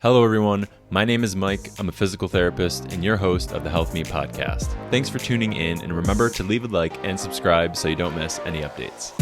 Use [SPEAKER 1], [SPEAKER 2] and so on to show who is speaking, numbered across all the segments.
[SPEAKER 1] Hello, everyone. My name is Mike. I'm a physical therapist and your host of the Health Me podcast. Thanks for tuning in, and remember to leave a like and subscribe so you don't miss any updates.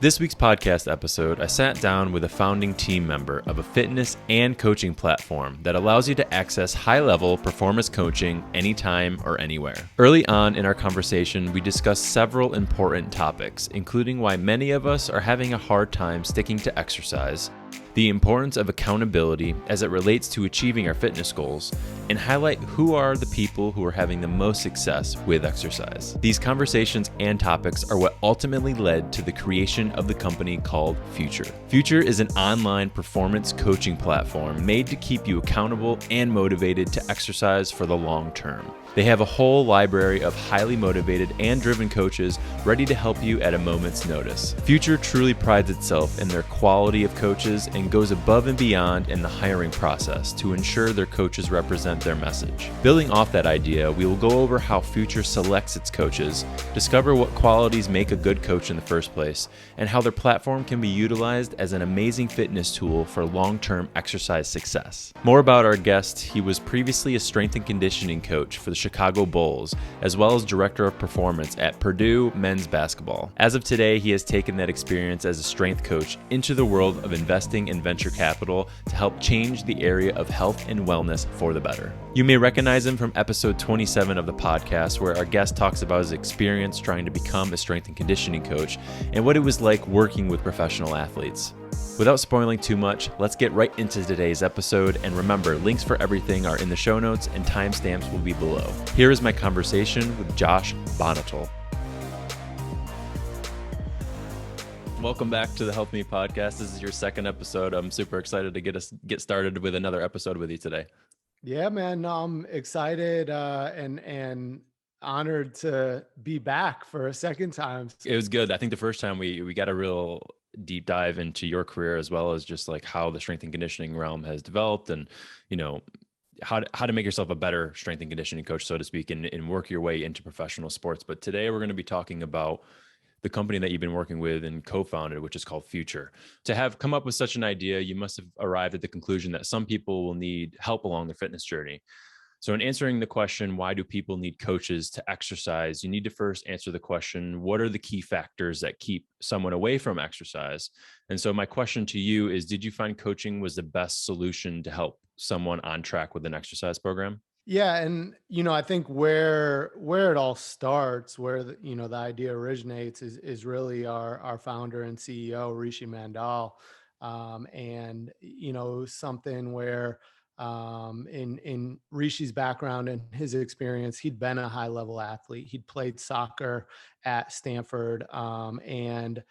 [SPEAKER 1] This week's podcast episode, I sat down with a founding team member of a fitness and coaching platform that allows you to access high-level performance coaching anytime or anywhere. Early on in our conversation, we discussed several important topics, including why many of us are having a hard time sticking to exercise, the importance of accountability as it relates to achieving our fitness goals, and highlight who are the people who are having the most success with exercise. These conversations and topics are what ultimately led to the creation of the company called Future. Future is an online performance coaching platform made to keep you accountable and motivated to exercise for the long term. They have a whole library of highly motivated and driven coaches ready to help you at a moment's notice. Future truly prides itself in their quality of coaches and goes above and beyond in the hiring process to ensure their coaches represent their message. Building off that idea, we will go over how Future selects its coaches, discover what qualities make a good coach in the first place, and how their platform can be utilized as an amazing fitness tool for long-term exercise success. More about our guest: he was previously a strength and conditioning coach for the Chicago Bulls, as well as director of performance at Purdue men's basketball. As of today, he has taken that experience as a strength coach into the world of investing in venture capital to help change the area of health and wellness for the better. You may recognize him from episode 27 of the podcast, where our guest talks about his experience trying to become a strength and conditioning coach and what it was like working with professional athletes. Without spoiling too much, let's get right into today's episode, and remember, links for everything are in the show notes and timestamps will be below. Here is my conversation with Josh Bonhotal. Welcome back to the Health Me podcast. This is your second episode. I'm super excited to get started with another episode with you today.
[SPEAKER 2] Yeah, man, I'm excited and honored to be back for a second time.
[SPEAKER 1] It was good. I think the first time we got a real deep dive into your career, as well as just like how the strength and conditioning realm has developed, and how to make yourself a better strength and conditioning coach, so to speak, and work your way into professional sports. But today we're going to be talking about the company that you've been working with and co-founded, which is called Future. To have come up with such an idea, you must have arrived at the conclusion that some people will need help along their fitness journey. So in answering the question, why do people need coaches to exercise, you need to first answer the question, what are the key factors that keep someone away from exercise? And so my question to you is, did you find coaching was the best solution to help someone on track with an exercise program?
[SPEAKER 2] Yeah, and I think where it all starts, where the idea originates is really our founder and CEO Rishi Mandal, and something where in Rishi's background and his experience, he'd been a high level athlete. He'd played soccer at Stanford, and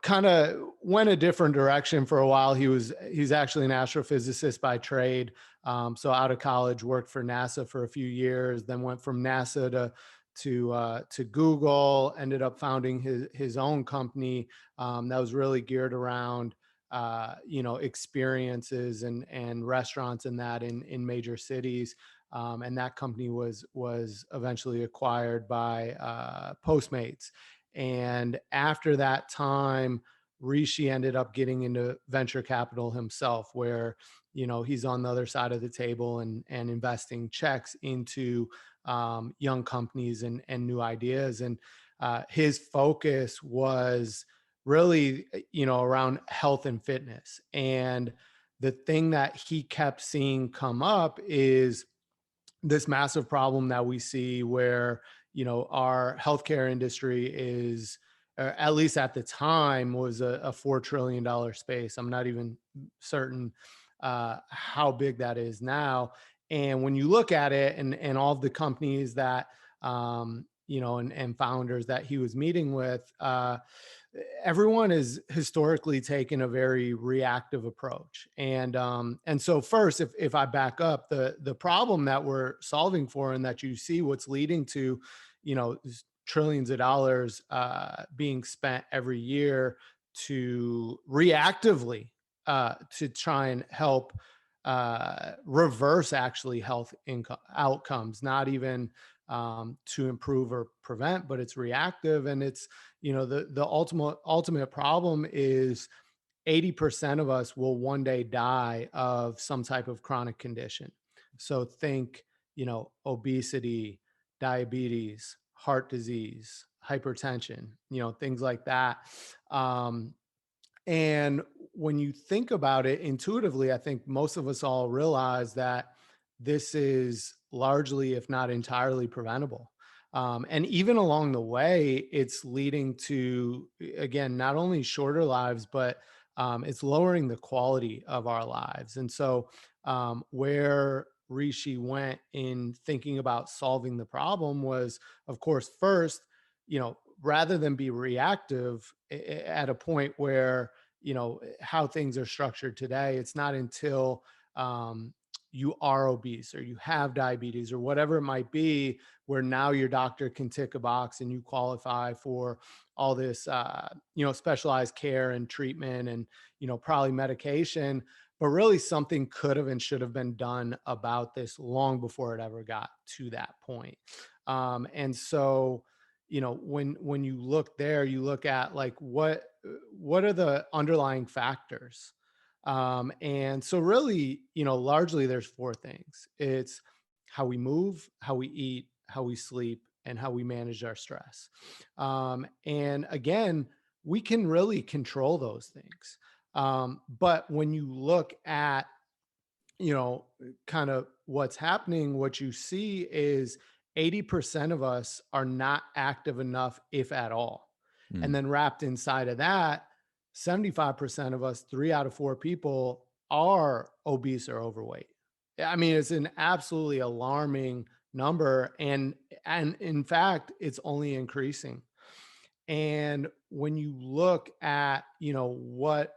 [SPEAKER 2] kind of went a different direction for a while. He's actually an astrophysicist by trade. So out of college, worked for NASA for a few years, then went from NASA to Google, ended up founding his own company that was really geared around experiences and restaurants and that in major cities. And that company was eventually acquired by Postmates. And after that time, Rishi ended up getting into venture capital himself, where he's on the other side of the table and investing checks into young companies and new ideas. And his focus was really around health and fitness. And the thing that he kept seeing come up is this massive problem that we see where our healthcare industry is, at least at the time, was a $4 trillion space. I'm not even certain how big that is now. And when you look at it, and all of the companies that and founders that he was meeting with, everyone is historically taken a very reactive approach. And so first, if I back up, the problem that we're solving for, and that you see what's leading to, trillions of dollars being spent every year to reactively to try and help reverse actually health outcomes, not even to improve or prevent, but it's reactive. And it's, the ultimate problem is 80% of us will one day die of some type of chronic condition. So think, obesity, diabetes, heart disease, hypertension, things like that. Um, and when you think about it intuitively, I think most of us all realize that this is largely, if not entirely, preventable. And even along the way, it's leading to, again, not only shorter lives, but it's lowering the quality of our lives. And so, where Rishi went in thinking about solving the problem was, of course, first, rather than be reactive at a point where, how things are structured today, it's not until you are obese or you have diabetes or whatever it might be, where now your doctor can tick a box and you qualify for all this, specialized care and treatment and, probably medication. But really something could have and should have been done about this long before it ever got to that point. And so, when you look there, you look at like what are the underlying factors. And so really, largely there's four things. It's how we move, how we eat, how we sleep, and how we manage our stress. And again, we can really control those things. But when you look at, kind of what's happening, what you see is 80% of us are not active enough, if at all. And
[SPEAKER 1] Mm.
[SPEAKER 2] then wrapped inside of that, 75% of us, 3 out of 4 people, are obese or overweight. I mean, it's an absolutely alarming number. And in fact, it's only increasing. And when you look at, what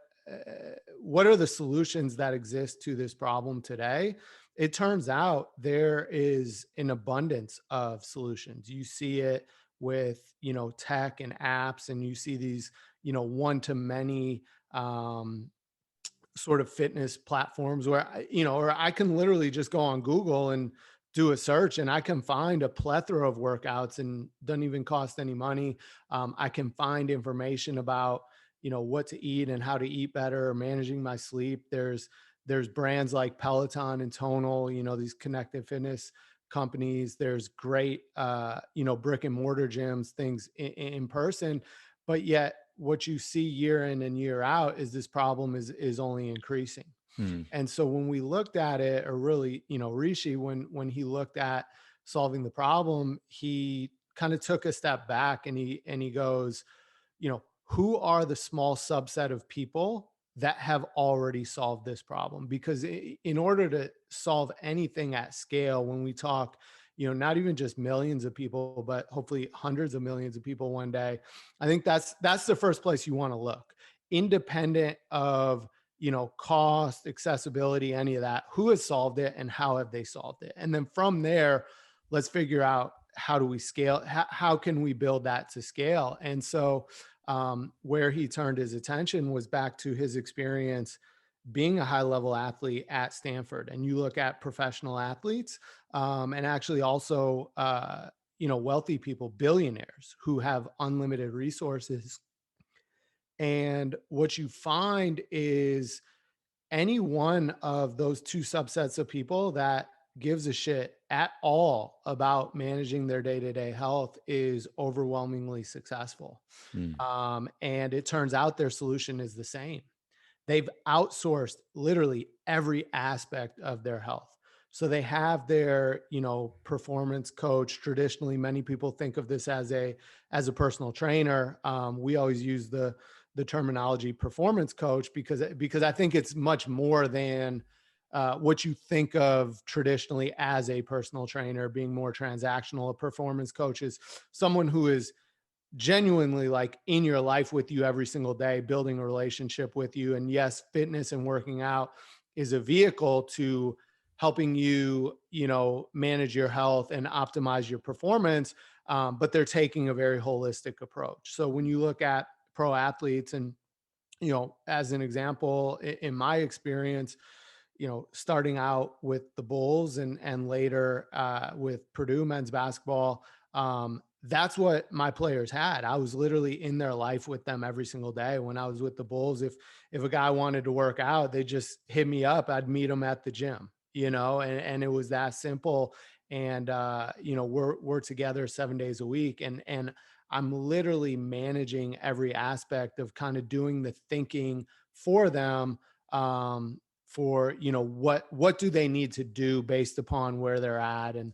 [SPEAKER 2] are the solutions that exist to this problem today, it turns out there is an abundance of solutions. You see it with, tech and apps, and you see these, one to many sort of fitness platforms where or I can literally just go on Google and do a search and I can find a plethora of workouts and doesn't even cost any money. I can find information about, what to eat and how to eat better, managing my sleep. There's brands like Peloton and Tonal, these connected fitness companies. There's great, brick and mortar gyms, things in person, but yet what you see year in and year out is this problem is only increasing.
[SPEAKER 1] Mm.
[SPEAKER 2] And so when we looked at it, or really, Rishi, when he looked at solving the problem, he kind of took a step back and he goes, who are the small subset of people that have already solved this problem? Because in order to solve anything at scale, when we talk, not even just millions of people, but hopefully hundreds of millions of people one day, I think that's the first place you want to look, independent of, cost, accessibility, any of that. Who has solved it and how have they solved it? And then from there, let's figure out, how do we scale? How can we build that to scale? And so where he turned his attention was back to his experience being a high level athlete at Stanford. And you look at professional athletes, and actually also, wealthy people, billionaires who have unlimited resources. And what you find is any one of those two subsets of people that gives a shit at all about managing their day-to-day health is overwhelmingly successful.
[SPEAKER 1] Mm.
[SPEAKER 2] And it turns out their solution is the same. They've outsourced literally every aspect of their health. So they have their, performance coach. Traditionally, many people think of this as a personal trainer. We always use the terminology performance coach because I think it's much more than what you think of traditionally as a personal trainer, being more transactional. A performance coach is someone who is genuinely like in your life with you every single day, building a relationship with you. And yes, fitness and working out is a vehicle to helping you, manage your health and optimize your performance. But they're taking a very holistic approach. So when you look at pro athletes, and as an example, in my experience, starting out with the Bulls and later with Purdue men's basketball, that's what my players had. I was literally in their life with them every single day. When I was with the Bulls, if a guy wanted to work out, they just hit me up. I'd meet him at the gym, and it was that simple. And we're together 7 days a week, and I'm literally managing every aspect of kind of doing the thinking for them, for what do they need to do based upon where they're at, and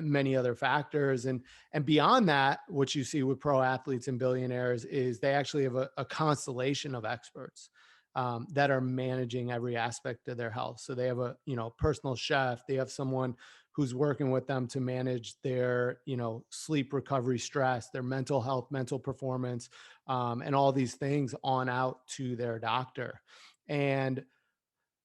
[SPEAKER 2] many other factors. And beyond that, what you see with pro athletes and billionaires is they actually have a constellation of experts, that are managing every aspect of their health. So they have a personal chef, they have someone who's working with them to manage their sleep, recovery, stress, their mental health, mental performance, and all these things on out to their doctor. And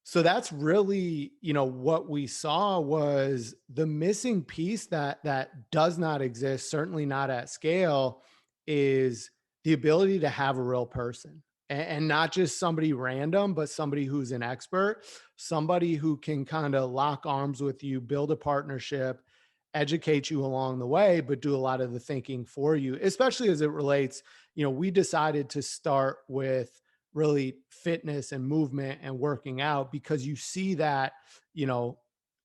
[SPEAKER 2] so that's really, what we saw was the missing piece that does not exist, certainly not at scale, is the ability to have a real person, and not just somebody random, but somebody who's an expert, somebody who can kind of lock arms with you, build a partnership, educate you along the way, but do a lot of the thinking for you, especially as it relates. We decided to start with really fitness and movement and working out, because you see that,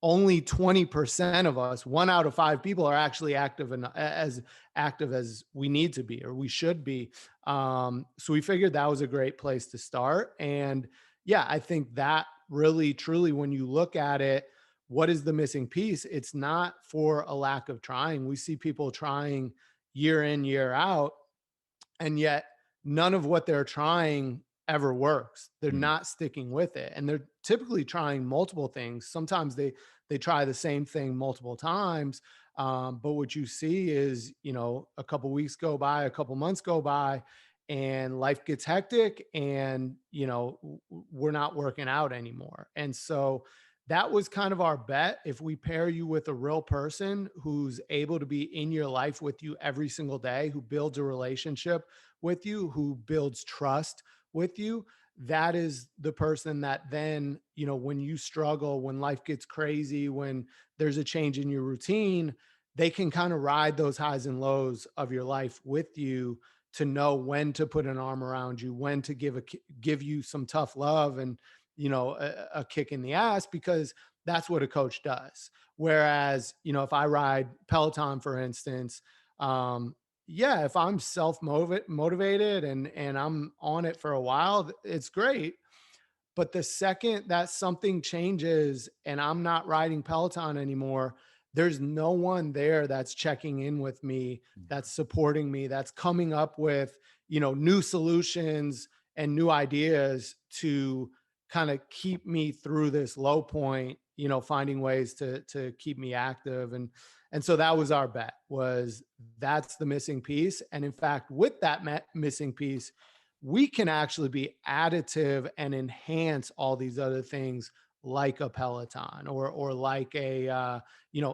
[SPEAKER 2] only 20% of us, 1 out of 5 people, are actually active and as active as we need to be, or we should be. So we figured that was a great place to start. And yeah, I think that really, truly, when you look at it, what is the missing piece? It's not for a lack of trying. We see people trying year in, year out, and yet none of what they're trying ever works. They're
[SPEAKER 1] Mm.
[SPEAKER 2] not sticking with it, and they're typically trying multiple things. Sometimes they try the same thing multiple times, but what you see is, a couple weeks go by, a couple months go by, and life gets hectic, and we're not working out anymore. And so that was kind of our bet. If we pair you with a real person who's able to be in your life with you every single day, who builds a relationship with you, who builds trust with you, that is the person that then, when you struggle, when life gets crazy, when there's a change in your routine, they can kind of ride those highs and lows of your life with you, to know when to put an arm around you, when to give you some tough love, and a kick in the ass, because that's what a coach does. Whereas, if I ride Peloton, for instance, yeah, if I'm self motivated and I'm on it for a while, it's great. But the second that something changes and I'm not riding Peloton anymore, there's no one there that's checking in with me, that's supporting me, that's coming up with, new solutions and new ideas to kind of keep me through this low point, finding ways to keep me active. And so that was our bet, was that's the missing piece. And in fact, with that missing piece, we can actually be additive and enhance all these other things, like a Peloton, or like a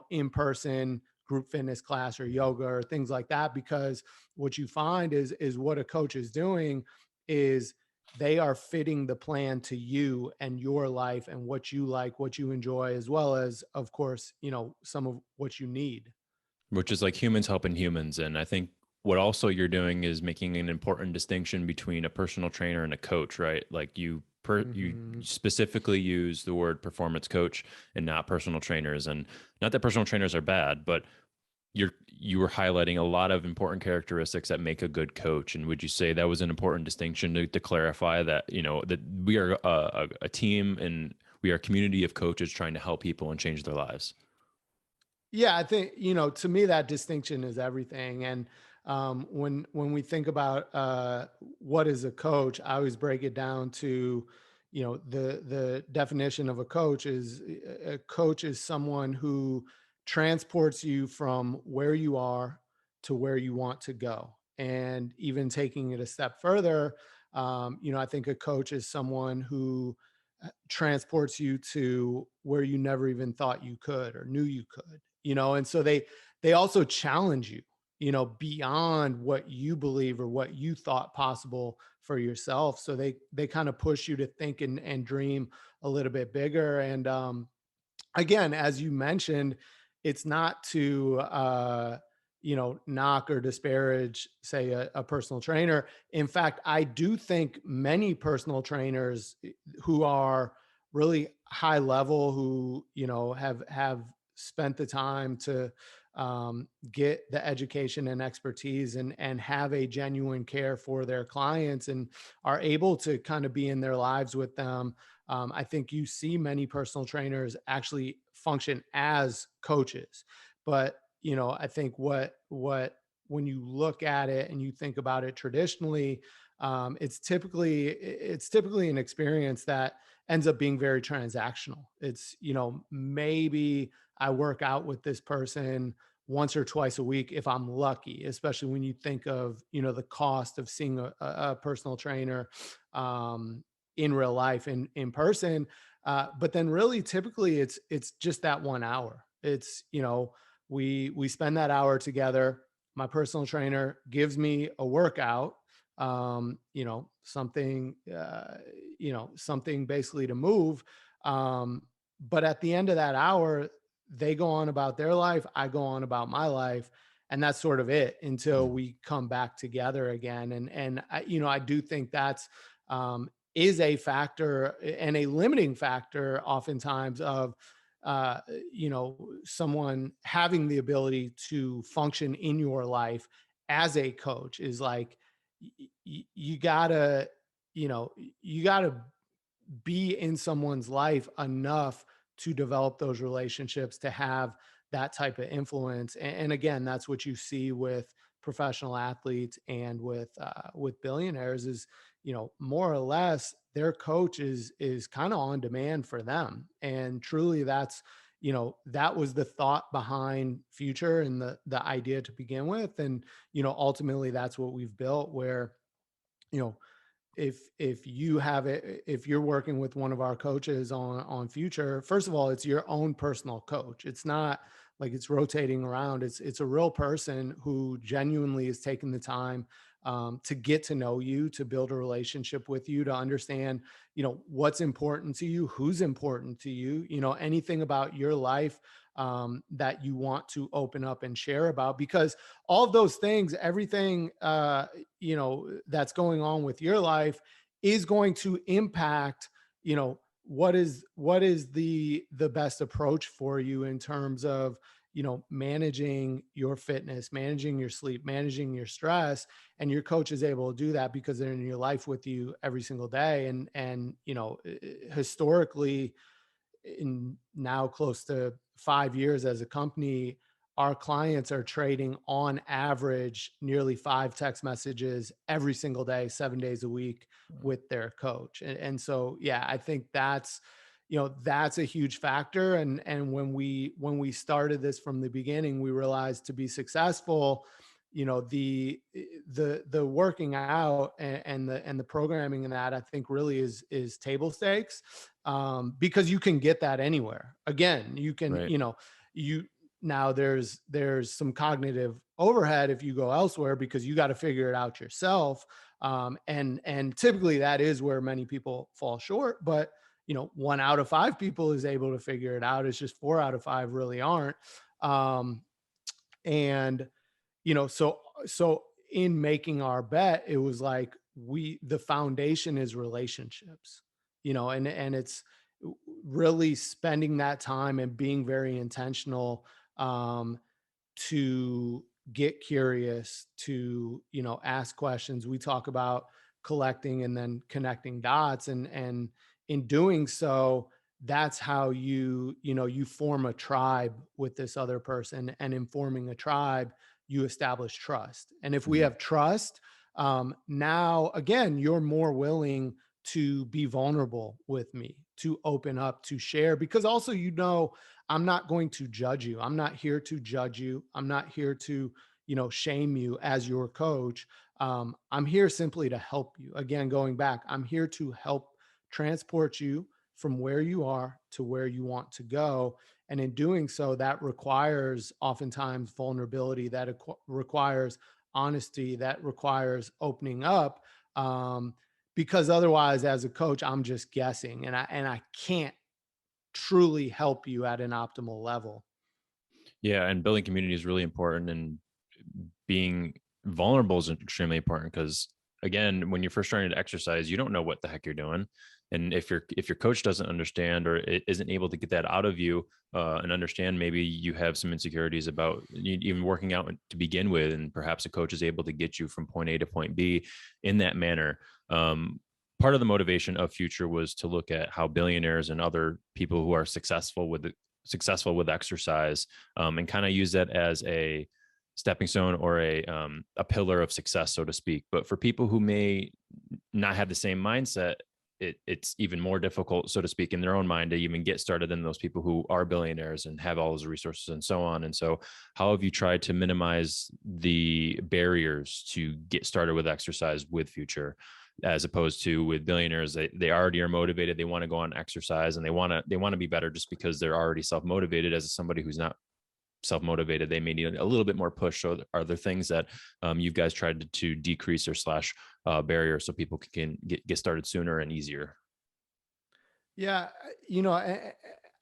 [SPEAKER 2] in-person group fitness class or yoga or things like that. Because what you find is what a coach is doing is they are fitting the plan to you and your life and what you like, what you enjoy, as well as, of course, some of what you need.
[SPEAKER 1] Which is like humans helping humans. And I think what also you're doing is making an important distinction between a personal trainer and a coach, right? Like you
[SPEAKER 2] Mhm.
[SPEAKER 1] specifically use the word performance coach and not personal trainers. And not that personal trainers are bad, but you were highlighting a lot of important characteristics that make a good coach. And would you say that was an important distinction to clarify that, that we are a team and we are a community of coaches trying to help people and change their lives?
[SPEAKER 2] Yeah, I think, to me, that distinction is everything. And when we think about what is a coach, I always break it down to, the definition of a coach is someone who transports you from where you are to where you want to go. And even taking it a step further, I think a coach is someone who transports you to where you never even thought you could or knew you could. And so they also challenge you. beyond what you believe or what you thought possible for yourself. So they kind of push you to think and dream a little bit bigger. And again, as you mentioned, it's not to knock or disparage, say, a personal trainer. In fact, I do think many personal trainers who are really high level, who have spent the time to get the education and expertise and have a genuine care for their clients and are able to kind of be in their lives with them. I think you see many personal trainers actually function as coaches, but I think what when you look at it and you think about it traditionally, it's typically an experience that ends up being very transactional. It's maybe I work out with this person once or twice a week if I'm lucky, especially when you think of the cost of seeing a personal trainer in real life, in person. But then really typically it's just that 1 hour. It's we spend that hour together. My personal trainer gives me a workout, something basically to move. But at the end of that hour, they go on about their life, I go on about my life, and that's sort of it until we come back together again. And I do think that's is a factor and a limiting factor oftentimes of someone having the ability to function in your life as a coach is like you gotta you gotta be in someone's life enough to develop those relationships, to have that type of influence. And again, that's what you see with professional athletes and with billionaires is, more or less their coach is kind of on demand for them. And truly that's, that was the thought behind Future and the idea to begin with. And, ultimately that's what we've built where, you know, if you have it, if you're working with one of our coaches on Future, first of all, it's your own personal coach. It's not like it's rotating around. It's a real person who genuinely is taking the time to get to know you, to build a relationship with you, to understand what's important to you, who's important to you, anything about your life that you want to open up and share about, because all of those things, everything that's going on with your life is going to impact what is the best approach for you in terms of managing your fitness, managing your sleep, managing your stress. And your coach is able to do that because they're in your life with you every single day. And historically, in now close to 5 years as a company, our clients are trading on average nearly 5 text messages every single day, 7 days a week with their coach. And so, yeah, I think that's a huge factor. And when we started this from the beginning, we realized to be successful, the working out and the programming and that, I think really is table stakes, because you can get that anywhere. Again, you can,
[SPEAKER 1] Right.
[SPEAKER 2] you now there's some cognitive overhead if you go elsewhere because you got to figure it out yourself. And typically that is where many people fall short. But 1 out of 5 people is able to figure it out. It's just 4 out of 5 really aren't. And so in making our bet, it was like the foundation is relationships, and it's really spending that time and being very intentional, to get curious, to ask questions. We talk about collecting and then connecting dots, and in doing so, that's how you form a tribe with this other person. And in forming a tribe, you establish trust. And if we
[SPEAKER 1] Mhm.
[SPEAKER 2] have trust, now again, you're more willing to be vulnerable with me, to open up, to share, because also I'm not going to judge you. I'm not here to judge you. I'm not here to shame you as your coach. I'm here simply to help you. Again, going back, I'm here to help transport you from where you are to where you want to go. And in doing so, that requires oftentimes vulnerability, that requires honesty, that requires opening up. Because otherwise, as a coach, I'm just guessing, and I can't truly help you at an optimal level.
[SPEAKER 1] Yeah, and building community is really important, and being vulnerable is extremely important because, again, when you're first starting to exercise, you don't know what the heck you're doing, and if your coach doesn't understand or isn't able to get that out of you, and understand maybe you have some insecurities about even working out to begin with, and perhaps a coach is able to get you from point A to point B in that manner. Part of the motivation of Future was to look at how billionaires and other people who are successful with exercise, and kind of use that as a stepping stone or a pillar of success, so to speak. But for people who may not have the same mindset, it's even more difficult, so to speak, in their own mind to even get started than those people who are billionaires and have all those resources and so on. And so, how have you tried to minimize the barriers to get started with exercise with Future, as opposed to with billionaires? They already are motivated, they want to go on exercise, and they want to be better just because they're already self-motivated. As somebody who's not self-motivated, they may need a little bit more push. So are there things that you guys tried to decrease or slash barrier so people can get started sooner and easier?
[SPEAKER 2] Yeah,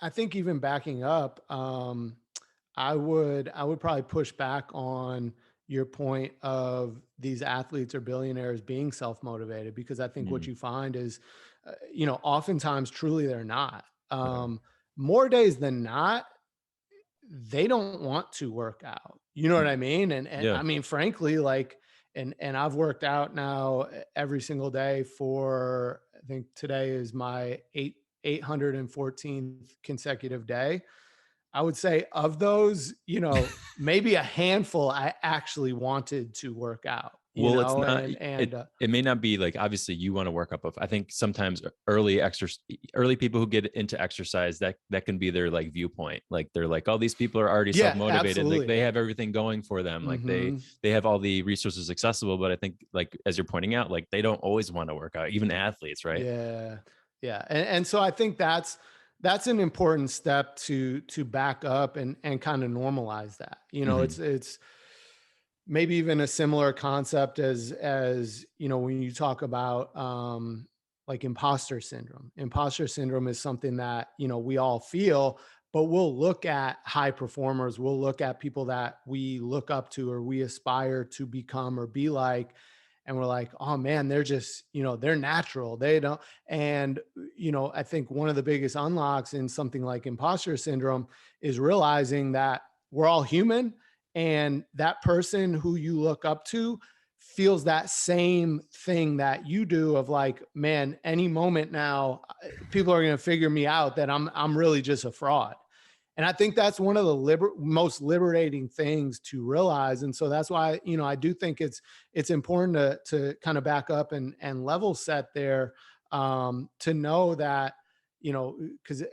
[SPEAKER 2] I think even backing up, I would probably push back on your point of these athletes or billionaires being self-motivated, because I think what
[SPEAKER 1] Mm,
[SPEAKER 2] you find is, oftentimes truly they're not.
[SPEAKER 1] yeah.
[SPEAKER 2] More days than not, they don't want to work out. You know what
[SPEAKER 1] Mm,
[SPEAKER 2] I mean? And
[SPEAKER 1] yeah.
[SPEAKER 2] I mean, frankly, like, and I've worked out now every single day for, I think today is my 814th consecutive day. I would say of those, maybe a handful I actually wanted to work out,
[SPEAKER 1] Well, it's not
[SPEAKER 2] and
[SPEAKER 1] it it may not be like, obviously you want to work up of, I think sometimes early people who get into exercise, that can be their like viewpoint. Like they're like, oh, these people are already
[SPEAKER 2] yeah,
[SPEAKER 1] self-motivated. Like
[SPEAKER 2] absolutely.
[SPEAKER 1] they have everything going for them. Like they
[SPEAKER 2] Hmm.
[SPEAKER 1] they have all the resources accessible. But I think, like as you're pointing out, like they don't always want to work out, even athletes, right?
[SPEAKER 2] Yeah. Yeah. And so I think that's an important step to back up and kind of normalize that.
[SPEAKER 1] Hmm.
[SPEAKER 2] It's maybe even a similar concept as when you talk about like imposter syndrome. Imposter syndrome is something that we all feel, but we'll look at high performers, we'll look at people that we look up to or we aspire to become or be like, and we're like, oh man, they're just, they're natural, they don't. And I think one of the biggest unlocks in something like imposter syndrome is realizing that we're all human, and that person who you look up to feels that same thing that you do, of like, man, any moment now people are going to figure me out, that I'm really just a fraud. And I think that's one of the most liberating things to realize. And so that's why, I do think it's important to kind of back up and level set there, to know that, because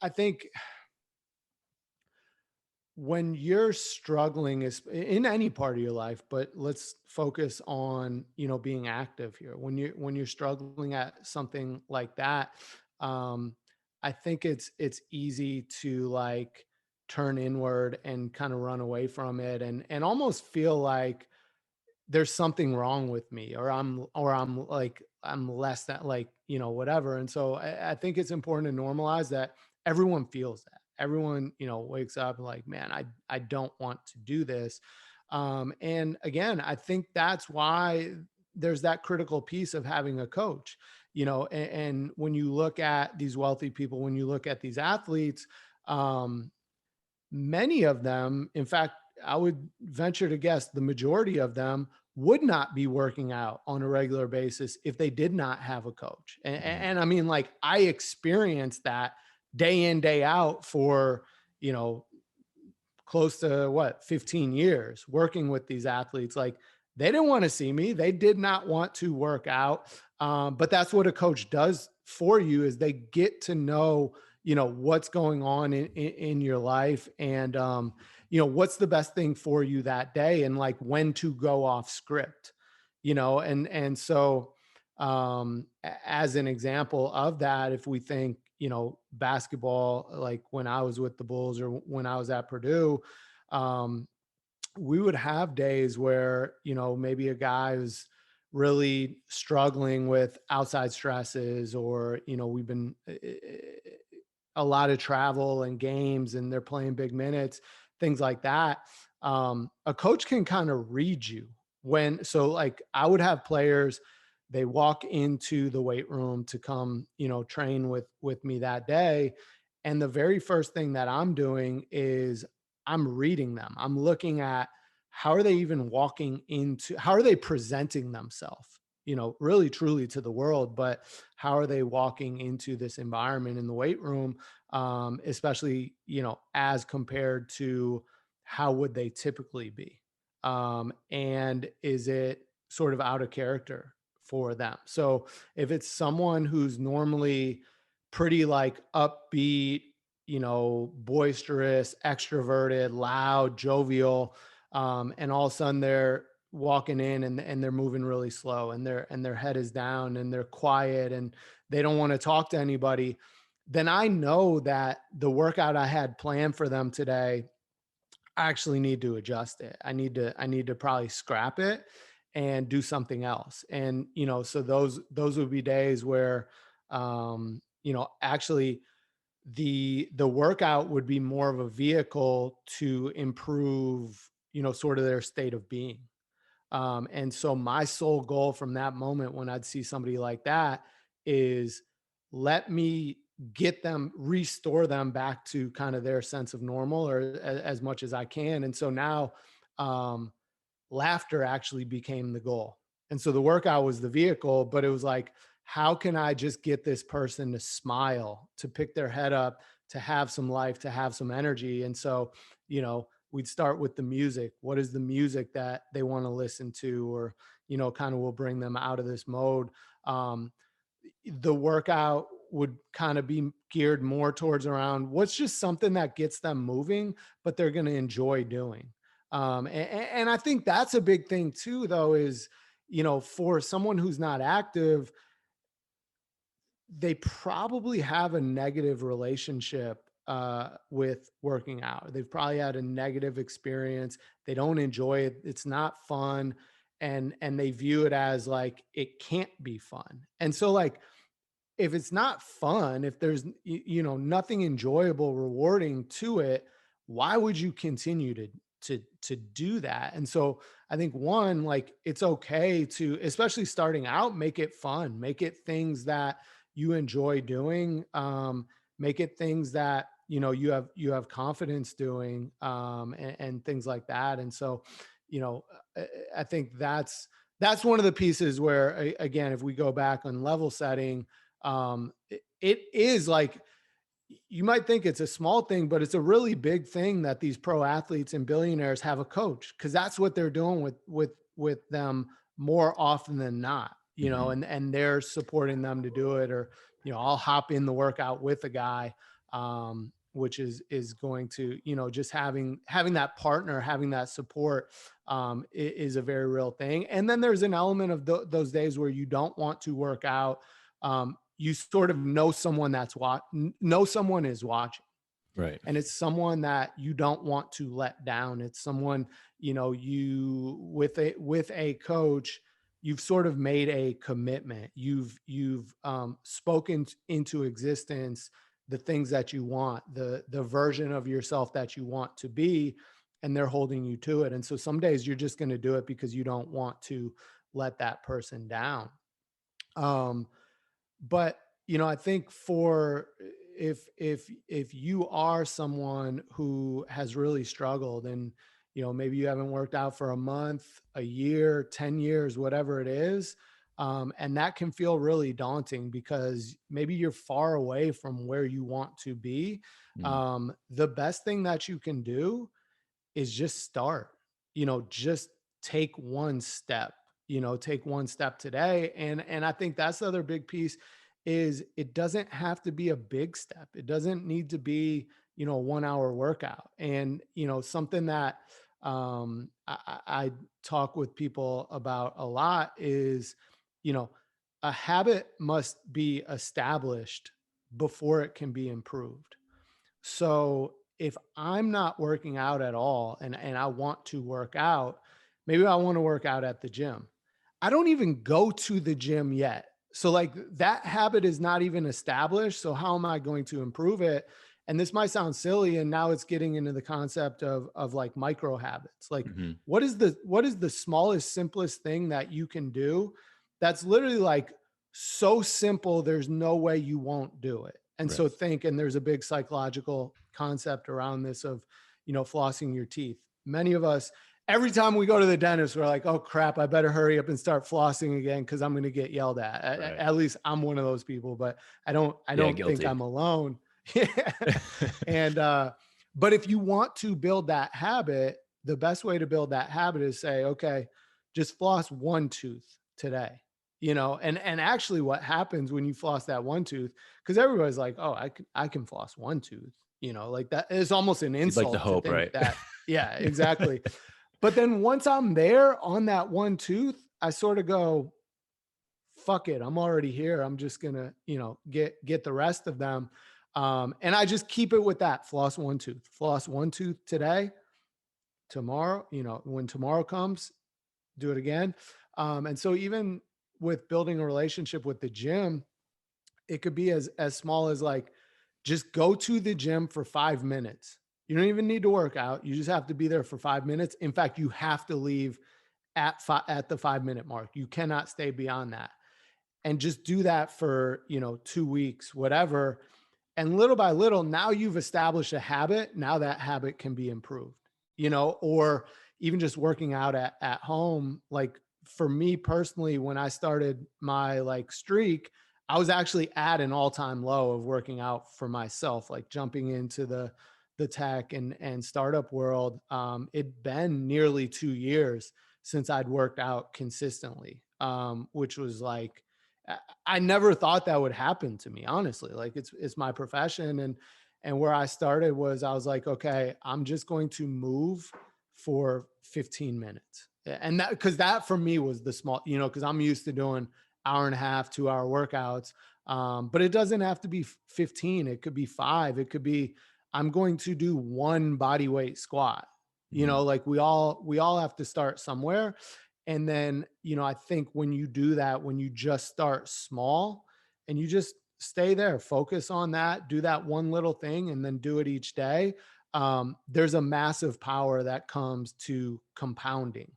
[SPEAKER 2] I think when you're struggling is in any part of your life, but let's focus on, being active here. When you're struggling at something like that, um, I think it's easy to like turn inward and kind of run away from it, and almost feel like there's something wrong with me, or I'm like, I'm less that, like, whatever. And so I think it's important to normalize that everyone feels that. Everyone, wakes up like, man, I don't want to do this. And again, I think that's why there's that critical piece of having a coach. And when you look at these wealthy people, when you look at these athletes, um, many of them, in fact, I would venture to guess the majority of them would not be working out on a regular basis if they did not have a coach. And,
[SPEAKER 1] Hmm.
[SPEAKER 2] and I mean, like, I experienced that day in, day out for, you know, close to 15 years working with these athletes. Like, they didn't want to see me. They did not want to work out. But that's what a coach does for you, is they get to know, what's going on in your life, and, what's the best thing for you that day, and like when to go off script, and so, As an example of that, if we think, basketball, like when I was with the Bulls or when I was at Purdue, um, we would have days where, maybe a guy who's really struggling with outside stresses, or, we've been a lot of travel and games and they're playing big minutes, things like that. A coach can kind of read you so like I would have players, they walk into the weight room to come, train with me that day. And the very first thing that I'm doing is I'm reading them. I'm looking at how are they even how are they presenting themselves, really truly to the world, but how are they walking into this environment in the weight room, especially, as compared to how would they typically be? And is it sort of out of character for them? So if it's someone who's normally pretty like upbeat, boisterous, extroverted, loud, jovial, and all of a sudden they're walking in and they're moving really slow and their head is down and they're quiet and they don't want to talk to anybody, then I know that the workout I had planned for them today, I actually need to adjust it. I need to probably scrap it and do something else. And, so those would be days where, actually the workout would be more of a vehicle to improve, sort of their state of being. And so my sole goal from that moment when I'd see somebody like that is let me restore them back to kind of their sense of normal, or as much as I can. And so now, um, laughter actually became the goal. And so the workout was the vehicle, but it was like, how can I just get this person to smile, to pick their head up, to have some life, to have some energy? And so, we'd start with the music. What is the music that they want to listen to, or, kind of will bring them out of this mode? Um, the workout would kind of be geared more towards around what's just something that gets them moving, but they're going to enjoy doing. And I think that's a big thing too, though, is, for someone who's not active, they probably have a negative relationship with working out. They've probably had a negative experience. They don't enjoy it. It's not fun. And they view it as like, it can't be fun. And so like, if it's not fun, if there's nothing enjoyable, rewarding to it, why would you continue to do that? And so I think, one, like, it's okay to, especially starting out, make it fun, make it things that you enjoy doing, make it things that you have confidence doing, and things like that. And so, you know, I think that's one of the pieces where, again, if we go back on level setting, it is like, you might think it's a small thing, but it's a really big thing that these pro athletes and billionaires have a coach, because that's what they're doing with them more often than not,
[SPEAKER 1] Mhm.
[SPEAKER 2] and they're supporting them to do it. Or, I'll hop in the workout with a guy, which is going to, just having that partner, having that support, is a very real thing. And then there's an element of those days where you don't want to work out. You sort of know someone is watching,
[SPEAKER 1] Right.
[SPEAKER 2] and it's someone that you don't want to let down. It's someone, you with a coach, you've sort of made a commitment. You've spoken into existence the things that you want, the version of yourself that you want to be, and they're holding you to it. And so some days you're just going to do it because you don't want to let that person down. Um, but, I think for, if you are someone who has really struggled, and, maybe you haven't worked out for a month, a year, 10 years, whatever it is, and that can feel really daunting because maybe you're far away from where you want to be.
[SPEAKER 1] Mm.
[SPEAKER 2] The best thing that you can do is just start, just take one step, take one step today. And I think that's the other big piece, is it doesn't have to be a big step. It doesn't need to be, a 1 hour workout. And, something that, I talk with people about a lot is, you know, a habit must be established before it can be improved. So if I'm not working out at all and I want to work out, maybe I want to work out at the gym. I don't even go to the gym yet. So like that habit is not even established. So how am I going to improve it? And this might sound silly. And now it's getting into the concept of like micro habits. Like
[SPEAKER 1] Hmm.
[SPEAKER 2] what is the smallest, simplest thing that you can do that's literally like so simple, there's no way you won't do it. And
[SPEAKER 1] Right.
[SPEAKER 2] so and there's a big psychological concept around this of, flossing your teeth. Many of us, every time we go to the dentist, we're like, oh crap, I better hurry up and start flossing again because I'm going to get yelled at.
[SPEAKER 1] Right.
[SPEAKER 2] At least I'm one of those people, but I
[SPEAKER 1] Yeah,
[SPEAKER 2] don't think
[SPEAKER 1] guilty.
[SPEAKER 2] I'm alone. Yeah. And, but if you want to build that habit, the best way to build that habit is say, okay, just floss one tooth today, and actually what happens when you floss that one tooth, because everybody's like, oh, I can floss one tooth, like that is almost an
[SPEAKER 1] You'd like to
[SPEAKER 2] insult to
[SPEAKER 1] hope,
[SPEAKER 2] think
[SPEAKER 1] right?
[SPEAKER 2] that. Yeah, exactly. But then once I'm there on that one tooth, I sort of go, fuck it, I'm already here. I'm just gonna, get the rest of them. And I just keep it with that floss one tooth today, tomorrow, when tomorrow comes, do it again. And so even with building a relationship with the gym, it could be as small as like just go to the gym for 5 minutes. You don't even need to work out. You just have to be there for 5 minutes. In fact, you have to leave at the 5 minute mark. You cannot stay beyond that. And just do that for 2 weeks, whatever. And little by little, now you've established a habit. Now that habit can be improved, or even just working out at home. Like for me personally, when I started my like streak, I was actually at an all-time low of working out for myself, like jumping into the tech and startup world. It'd been nearly 2 years since I'd worked out consistently, which was like, I never thought that would happen to me, honestly. Like it's my profession. And where I started was I was like, okay, I'm just going to move for 15 minutes. And that, because that for me was the small, because I'm used to doing hour and a half, 2 hour workouts. But it doesn't have to be 15. It could be 5. It could be, I'm going to do one body weight squat.
[SPEAKER 1] Mhm.
[SPEAKER 2] Like we all have to start somewhere. And then, I think when you do that, when you just start small and you just stay there, focus on that, do that one little thing, and then do it each day. There's a massive power that comes to compounding.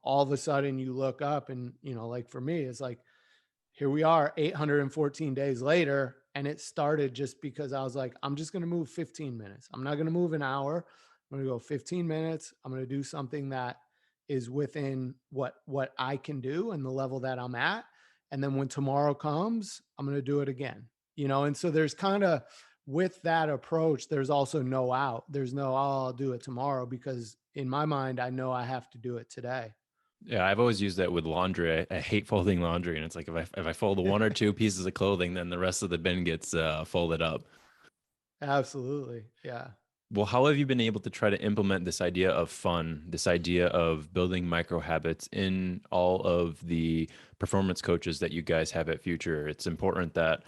[SPEAKER 2] All of a sudden you look up and, like for me, it's like, here we are 814 days later. And it started just because I was like, I'm just going to move 15 minutes. I'm not going to move an hour. I'm going to go 15 minutes. I'm going to do something that is within what I can do and the level that I'm at. And then when tomorrow comes, I'm going to do it again. And so there's kind of, with that approach, there's also no out. There's no, oh, I'll do it tomorrow, because in my mind, I know I have to do it today.
[SPEAKER 1] Yeah, I've always used that with laundry. I hate folding laundry, and it's like if I fold one or two pieces of clothing, then the rest of the bin gets folded up.
[SPEAKER 2] Absolutely. Yeah.
[SPEAKER 1] Well, how have you been able to try to implement this idea of fun, this idea of building micro habits in all of the performance coaches that you guys have at Future? It's important that,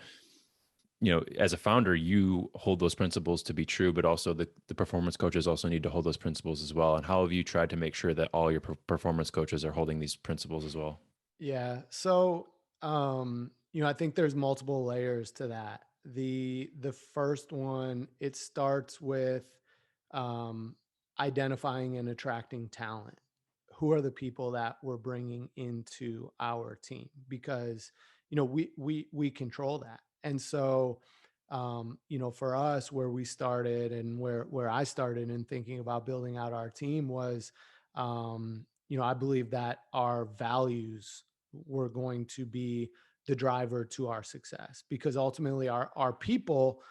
[SPEAKER 1] as a founder, you hold those principles to be true, but also the performance coaches also need to hold those principles as well. And how have you tried to make sure that all your performance coaches are holding these principles as well?
[SPEAKER 2] Yeah. So, I think there's multiple layers to that. The first one, it starts with um, identifying and attracting talent. Who are the people that we're bringing into our team? Because we control that. And so, for us, where we started and where I started in thinking about building out our team was, I believe that our values were going to be the driver to our success, because ultimately our people,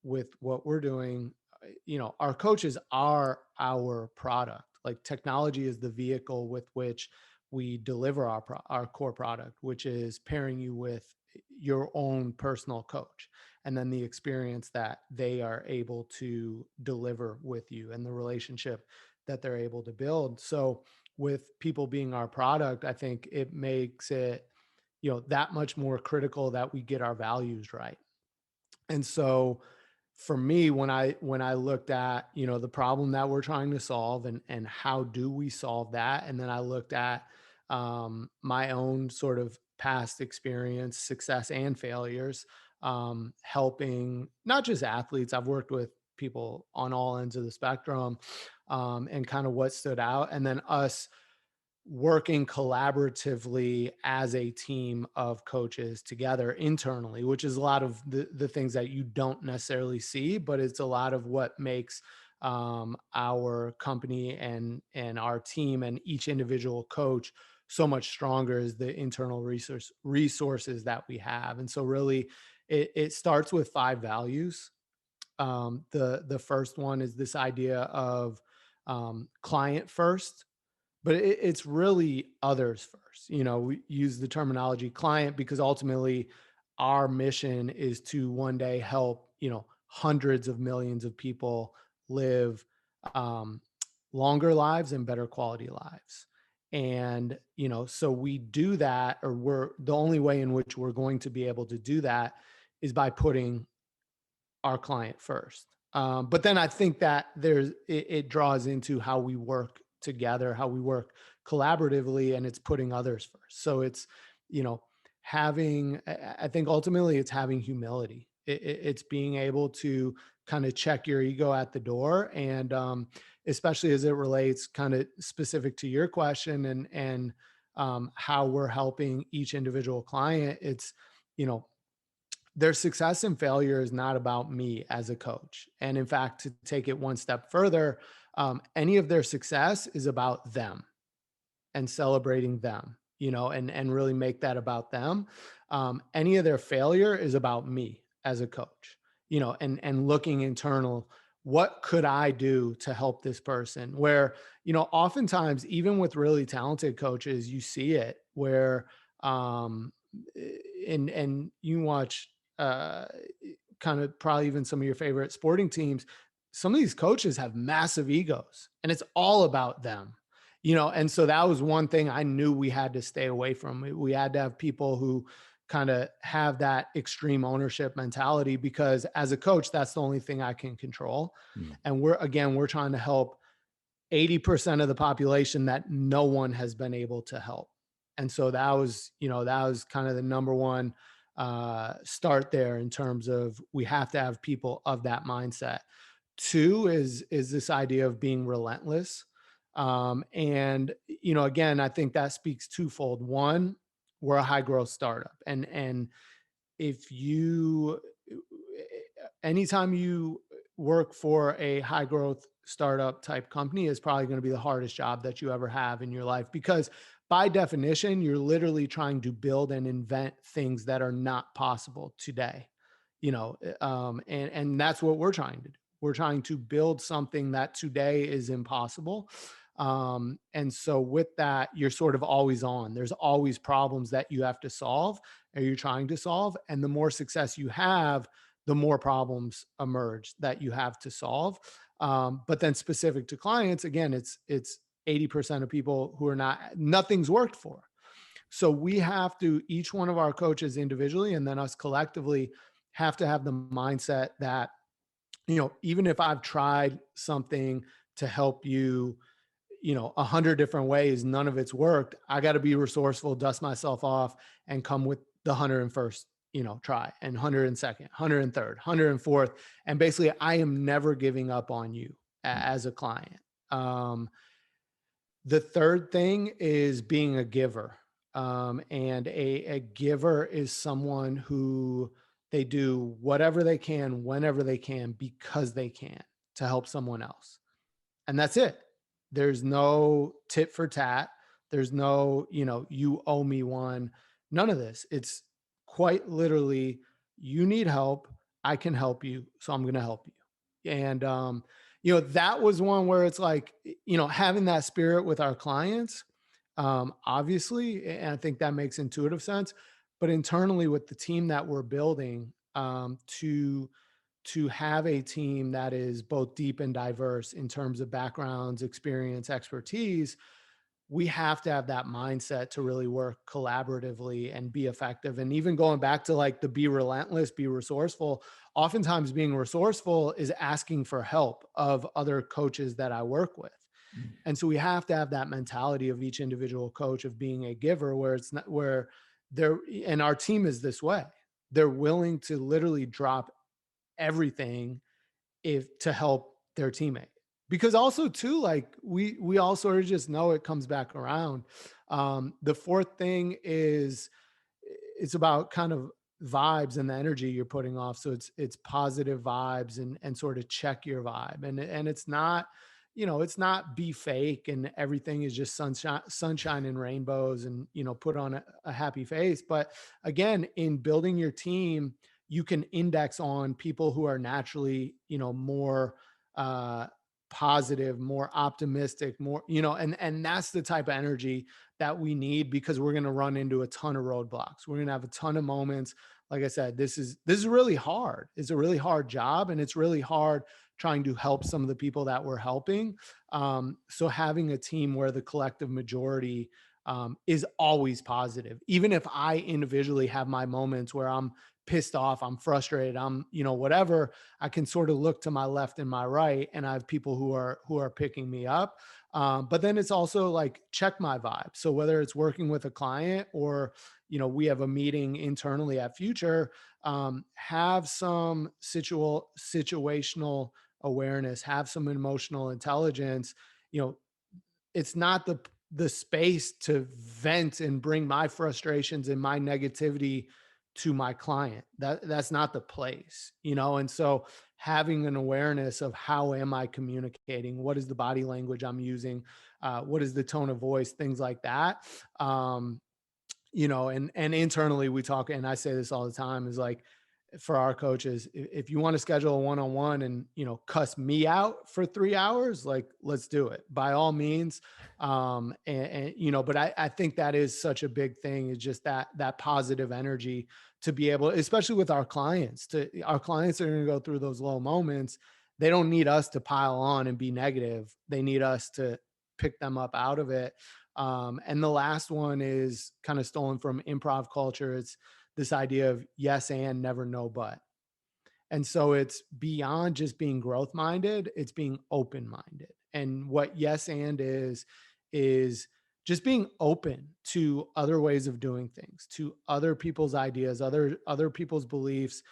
[SPEAKER 2] with what we're doing, our coaches are our product. Like technology is the vehicle with which we deliver our core product, which is pairing you with your own personal coach, and then the experience that they are able to deliver with you and the relationship that they're able to build. So with people being our product, I think it makes it that much more critical that we get our values right. And so for me, when I looked at, the problem that we're trying to solve, and how do we solve that, and then I looked at my own sort of past experience, success and failures, helping not just athletes. I've worked with people on all ends of the spectrum, and kind of what stood out, and then us working collaboratively as a team of coaches together internally, which is a lot of the things that you don't necessarily see, but it's a lot of what makes our company and our team and each individual coach so much stronger, is the internal resources that we have. And so really it starts with 5 values. The first one is this idea of client first, but it's really others first. We use the terminology client because ultimately our mission is to one day help, hundreds of millions of people live um, longer lives and better quality lives. And, so we do that, or the only way in which we're going to be able to do that is by putting our client first. But then I think that it draws into how we work together, how we work collaboratively, and it's putting others first. So it's, you know, I think ultimately it's having humility. It's being able to kind of check your ego at the door. And especially as it relates kind of specific to your question, and how we're helping each individual client, it's, you know, their success and failure is not about me as a coach. And in fact, to take it one step further, any of their success is about them and celebrating them, and really make that about them. Any of their failure is about me as a coach, and looking internal. What could I do to help this person? Where, oftentimes, even with really talented coaches, you see it where, and you watch, uh, kind of probably even some of your favorite sporting teams, some of these coaches have massive egos and it's all about them, and so that was one thing I knew we had to stay away from. We had to have people who kind of have that extreme ownership mentality, because as a coach, that's the only thing I can control.
[SPEAKER 1] Mm.
[SPEAKER 2] And we're trying to help 80% of the population that no one has been able to help. And so that was kind of the number one start there, in terms of we have to have people of that mindset. Two is this idea of being relentless. And, again, I think that speaks twofold. One, we're a high growth startup. And if you, anytime you work for a high growth startup type company, is probably going to be the hardest job that you ever have in your life, because by definition, you're literally trying to build and invent things that are not possible today, and that's what we're trying to do. We're trying to build something that today is impossible. And so with that, you're sort of always on. There's always problems that you have to solve, or you're trying to solve. And the more success you have, the more problems emerge that you have to solve. But then specific to clients, again, it's 80% of people who nothing's worked for. So we have to, each one of our coaches individually, and then us collectively, have to have the mindset that, even if I've tried something to help you, 100 different ways, none of it's worked. I got to be resourceful, dust myself off, and come with the 101st, try, and 102nd, 103rd, 104th. And basically, I am never giving up on you as a client. The third thing is being a giver. And a giver is someone who, they do whatever they can, whenever they can, because they can, to help someone else. And that's it. There's no tit for tat. There's no, you owe me one. None of this. It's quite literally, you need help. I can help you. So I'm going to help you. And, that was one where it's like, having that spirit with our clients, obviously, and I think that makes intuitive sense, but internally with the team that we're building, to have a team that is both deep and diverse in terms of backgrounds, experience, expertise, we have to have that mindset to really work collaboratively and be effective. And even going back to like the be relentless, be resourceful, oftentimes being resourceful is asking for help of other coaches that I work with. And so we have to have that mentality of each individual coach of being a giver, where it's not, where they're, and our team is this way. They're willing to literally drop everything if to help their teammate. Because also too, like we all sort of just know it comes back around. The fourth thing is it's about kind of vibes and the energy you're putting off. So it's positive vibes and sort of check your vibe. And it's not, it's not be fake and everything is just sunshine and rainbows and, put on a happy face. But again, in building your team, you can index on people who are naturally, more uh positive, more optimistic, more, and that's the type of energy that we need, because we're going to run into a ton of roadblocks. We're going to have a ton of moments. Like I said, this is really hard. It's a really hard job, and it's really hard trying to help some of the people that we're helping. So having a team where the collective majority is always positive, even if I individually have my moments where I'm pissed off, I'm frustrated, I'm, whatever, I can sort of look to my left and my right, and I have people who are picking me up. But then it's also like check my vibe. So whether it's working with a client or, we have a meeting internally at Future, have some situational awareness, have some emotional intelligence. It's not the space to vent and bring my frustrations and my negativity to my client. That's not the place, and so having an awareness of how am I communicating, what is the body language I'm using, what is the tone of voice, things like that. And internally we talk, and I say this all the time, is like, for our coaches, if you want to schedule a one-on-one and, cuss me out for 3 hours, like, let's do it by all means. But I think that is such a big thing, is just that positive energy to be able, especially with our clients, our clients are going to go through those low moments. They don't need us to pile on and be negative. They need us to pick them up out of it. And the last one is kind of stolen from improv culture. It's this idea of yes and never no but. And so it's beyond just being growth minded, it's being open minded. And what yes and is just being open to other ways of doing things, to other people's ideas, other people's beliefs,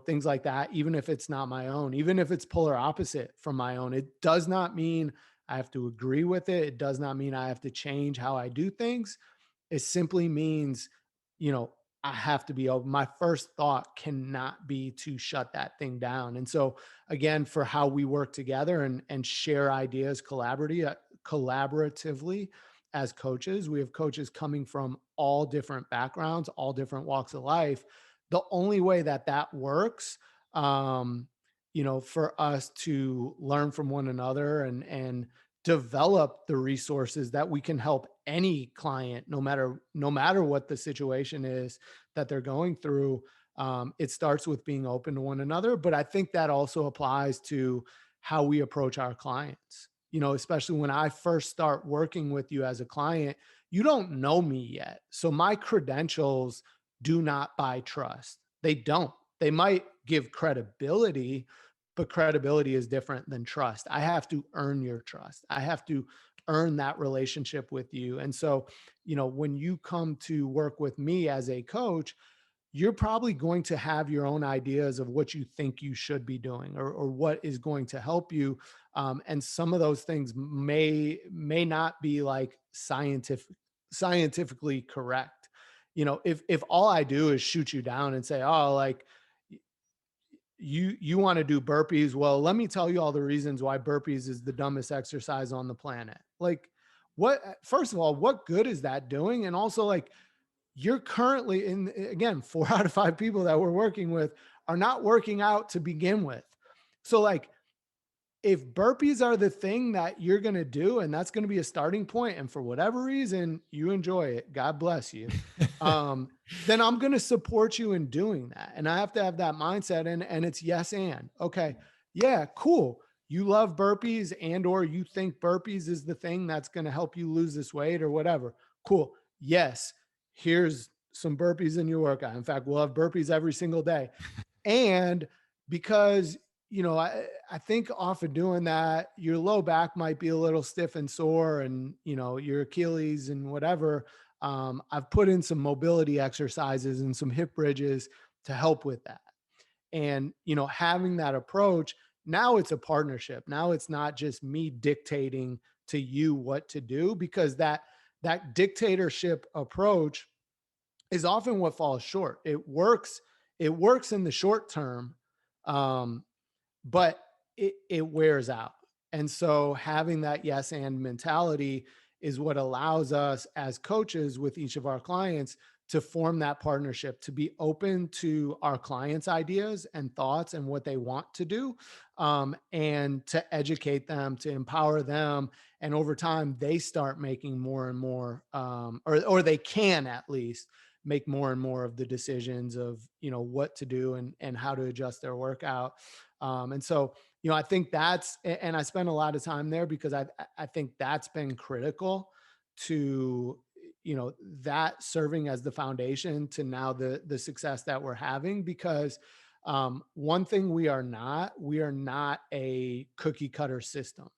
[SPEAKER 2] things like that. Even if it's not my own, even if it's polar opposite from my own, it does not mean I have to agree with it. It does not mean I have to change how I do things. It simply means, you know, I have to be open. My first thought cannot be to shut that thing down. And so again, for how we work together and share ideas collaboratively as coaches, we have coaches coming from all different backgrounds, all different walks of life. The only way that works, for us to learn from one another and develop the resources that we can help any client, no matter what the situation is that they're going through. It starts with being open to one another, but I think that also applies to how we approach our clients. Especially when I first start working with you as a client, you don't know me yet, so my credentials do not buy trust. They don't. They might give credibility, but credibility is different than trust. I have to earn your trust. I have to earn that relationship with you. And so, when you come to work with me as a coach, you're probably going to have your own ideas of what you think you should be doing, or what is going to help you. And some of those things may not be like scientifically correct. If all I do is shoot you down and say, oh, like, you want to do burpees, well, let me tell you all the reasons why burpees is the dumbest exercise on the planet. Like, what, first of all, what good is that doing? And also, like, you're currently in, again, 4 out of 5 people that we're working with are not working out to begin with. So like, if burpees are the thing that you're going to do, and that's going to be a starting point, and for whatever reason you enjoy it, God bless you, then I'm going to support you in doing that. And I have to have that mindset. And it's yes and okay, yeah, cool. you love burpees and or you think burpees is the thing that's going to help you lose this weight or whatever. Cool. Yes. Here's some burpees in your workout. In fact, we'll have burpees every single day. And because, I think often doing that, your low back might be a little stiff and sore and, your Achilles and whatever. I've put in some mobility exercises and some hip bridges to help with that. And, having that approach, now it's a partnership. Now it's not just me dictating to you what to do, because that dictatorship approach is often what falls short. It works in the short term, um, but it wears out. And so having that yes and mentality is what allows us as coaches with each of our clients to form that partnership, to be open to our clients' ideas and thoughts and what they want to do, and to educate them, to empower them. And over time, they start making more and more, or they can at least make more and more of the decisions of, what to do and how to adjust their workout. And so, I think and I spend a lot of time there because I think that's been critical to, that serving as the foundation to now the success that we're having. Because one thing we are not a cookie cutter system.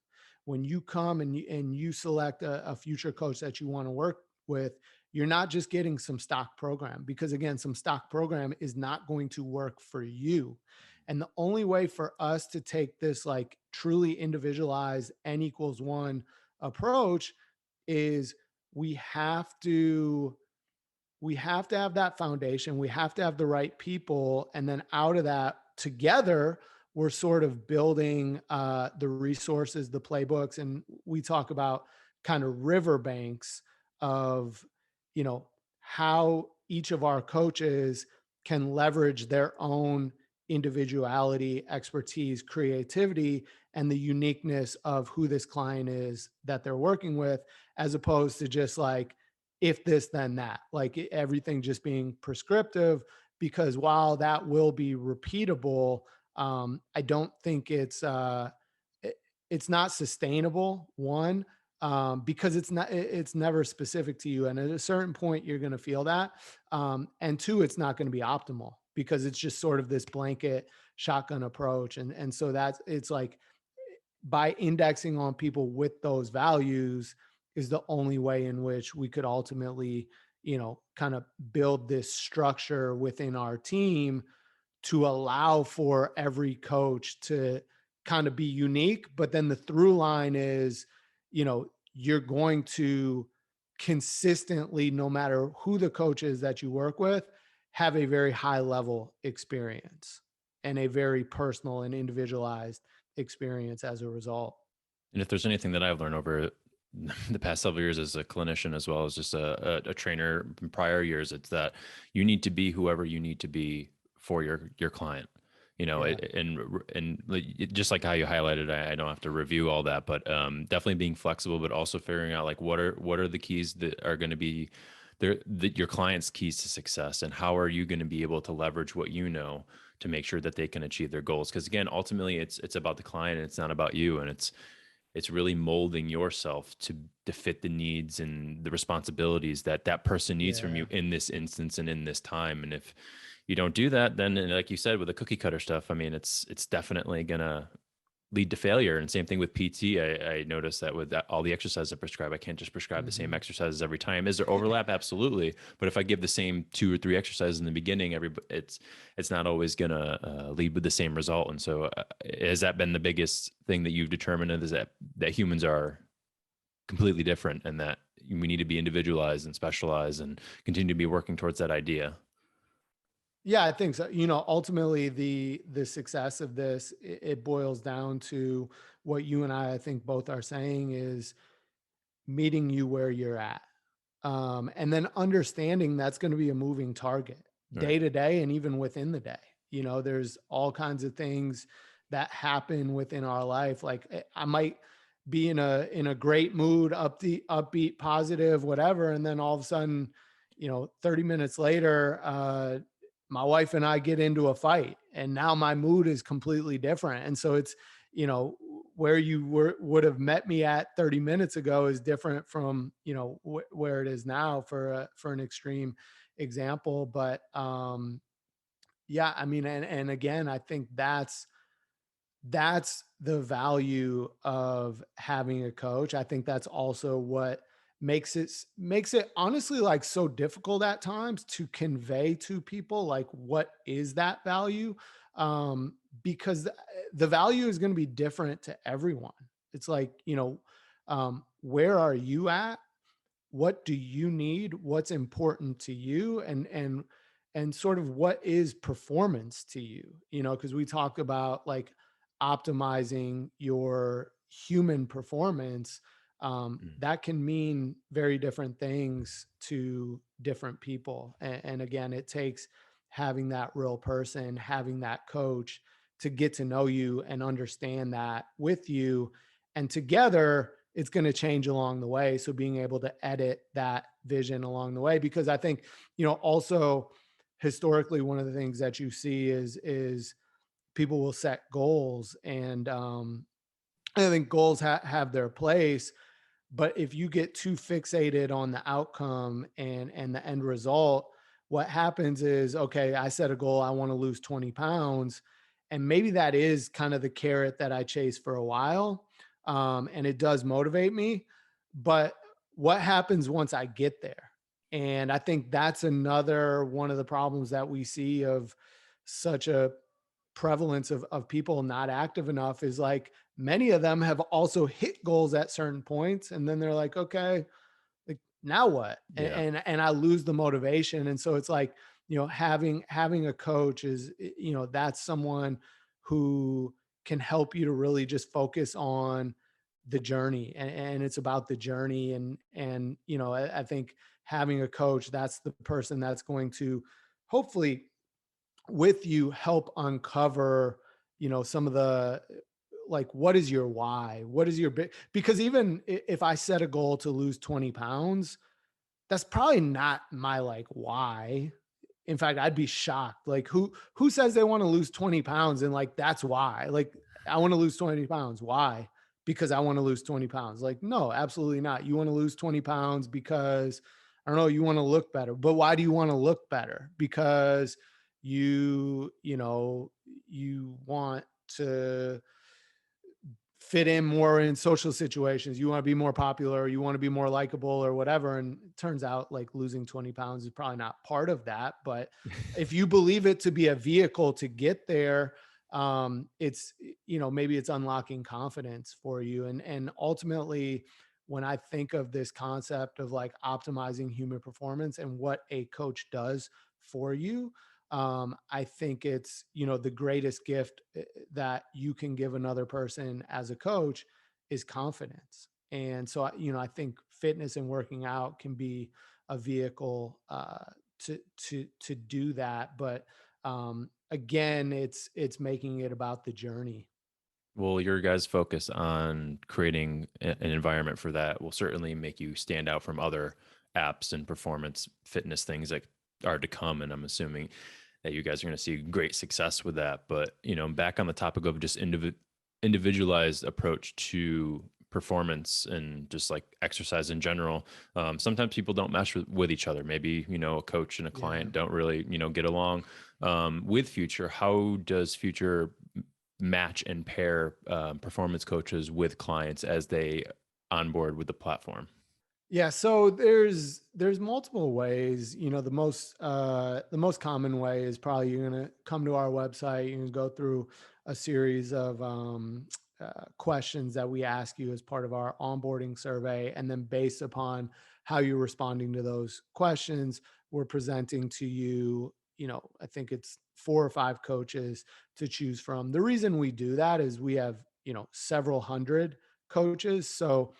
[SPEAKER 2] When you come and you select a future coach that you want to work with, you're not just getting some stock program, because again, some stock program is not going to work for you. And the only way for us to take this like truly individualized N=1 approach is we have to have that foundation. We have to have the right people. And then out of that together, we're sort of building the resources, the playbooks. And we talk about kind of riverbanks of, how each of our coaches can leverage their own individuality, expertise, creativity, and the uniqueness of who this client is that they're working with, as opposed to just like, if this, then that, like everything just being prescriptive. Because while that will be repeatable, I don't think it's not sustainable. One, because it's never specific to you. And at a certain point, you're going to feel that. And two, it's not going to be optimal because it's just sort of this blanket shotgun approach. And so it's like, by indexing on people with those values is the only way in which we could ultimately, kind of build this structure within our team to allow for every coach to kind of be unique. But then the through line is, you're going to consistently, no matter who the coach is that you work with, have a very high level experience and a very personal and individualized experience as a result.
[SPEAKER 1] And if there's anything that I've learned over the past several years as a clinician, as well as just a trainer in prior years, it's that you need to be whoever you need to be for your client.
[SPEAKER 2] Yeah.
[SPEAKER 1] Just like how you highlighted, I don't have to review all that, but definitely being flexible, but also figuring out like what are the keys that are going to be your client's keys to success, and how are you going to be able to leverage what you know to make sure that they can achieve their goals. Because again, ultimately, it's about the client, and it's not about you, and it's really molding yourself to fit the needs and the responsibilities that person needs from you in this instance and in this time. And if you don't do that, then like you said, with the cookie cutter stuff, I mean, it's definitely gonna lead to failure. And same thing with PT. I noticed that with all the exercises I prescribe, I can't just prescribe the same exercises every time. Is there overlap? Absolutely. But if I give the same 2 or 3 exercises in the beginning, it's not always gonna lead with the same result. And so, has that been the biggest thing that you've determined, is that humans are completely different, and that we need to be individualized and specialized and continue to be working towards that idea?
[SPEAKER 2] Yeah, I think so. Ultimately the success of this, it boils down to what you and I think both are saying is meeting you where you're at. And then understanding that's going to be a moving target
[SPEAKER 1] Right.
[SPEAKER 2] day to day and even within the day. There's all kinds of things that happen within our life. Like I might be in a great mood, upbeat, positive, whatever. And then all of a sudden, 30 minutes later, my wife and I get into a fight and now my mood is completely different. And so it's, where you would have met me at 30 minutes ago is different from, where it is now, for an extreme example. But yeah, I mean, and again, I think that's the value of having a coach. I think that's also what makes it honestly like so difficult at times to convey to people like what is that value, um because the value is going to be different to everyone. It's like, where are you at, what do you need, what's important to you, and sort of what is performance to you, because we talk about like optimizing your human performance.
[SPEAKER 1] Mm.
[SPEAKER 2] That can mean very different things to different people, and again, it takes having that real person, having that coach to get to know you and understand that with you, and together it's going to change along the way. So being able to edit that vision along the way, because I think, also historically, one of the things that you see is people will set goals, and I think goals have their place. But if you get too fixated on the outcome and the end result, what happens is, okay, I set a goal, I want to lose 20 pounds. And maybe that is kind of the carrot that I chase for a while. And it does motivate me. But what happens once I get there? And I think that's another one of the problems that we see of such a prevalence of people not active enough, is like many of them have also hit goals at certain points, and then they're like, okay, like now what? and
[SPEAKER 1] Yeah.
[SPEAKER 2] and, I lose the motivation. And so it's like, having a coach is, that's someone who can help you to really just focus on the journey, and it's about the journey. And I think having a coach, that's the person that's going to hopefully with you help uncover, some of the, like, what is your why, what is your big, because even if I set a goal to lose 20 pounds, that's probably not my like why. In fact, I'd be shocked. Like, who says they want to lose 20 pounds and like that's why? Like, I want to lose 20 pounds. Why? Because I want to lose 20 pounds. Like, no, absolutely not. You want to lose 20 pounds because, I don't know, you want to look better. But why do you want to look better? Because you want to fit in more in social situations. You want to be more popular, you want to be more likable or whatever. And it turns out like losing 20 pounds is probably not part of that. But if you believe it to be a vehicle to get there, it's, maybe it's unlocking confidence for you. And ultimately, when I think of this concept of like optimizing human performance and what a coach does for you, I think it's, the greatest gift that you can give another person as a coach is confidence. And so, I think fitness and working out can be a vehicle to do that. But again, it's making it about the journey.
[SPEAKER 1] Well, your guys' focus on creating an environment for that will certainly make you stand out from other apps and performance fitness things that are to come. And I'm assuming that you guys are going to see great success with that. But, back on the topic of just individualized approach to performance and just like exercise in general, sometimes people don't mesh with each other. Maybe, a coach and a
[SPEAKER 2] Yeah.
[SPEAKER 1] client don't really, get along. With Future, how does Future match and pair performance coaches with clients as they onboard with the platform?
[SPEAKER 2] Yeah, so there's multiple ways. The most common way is probably you're gonna come to our website, you're gonna go through a series of questions that we ask you as part of our onboarding survey, and then based upon how you're responding to those questions, we're presenting to you. I think it's 4 or 5 coaches to choose from. The reason we do that is we have, several hundred coaches, so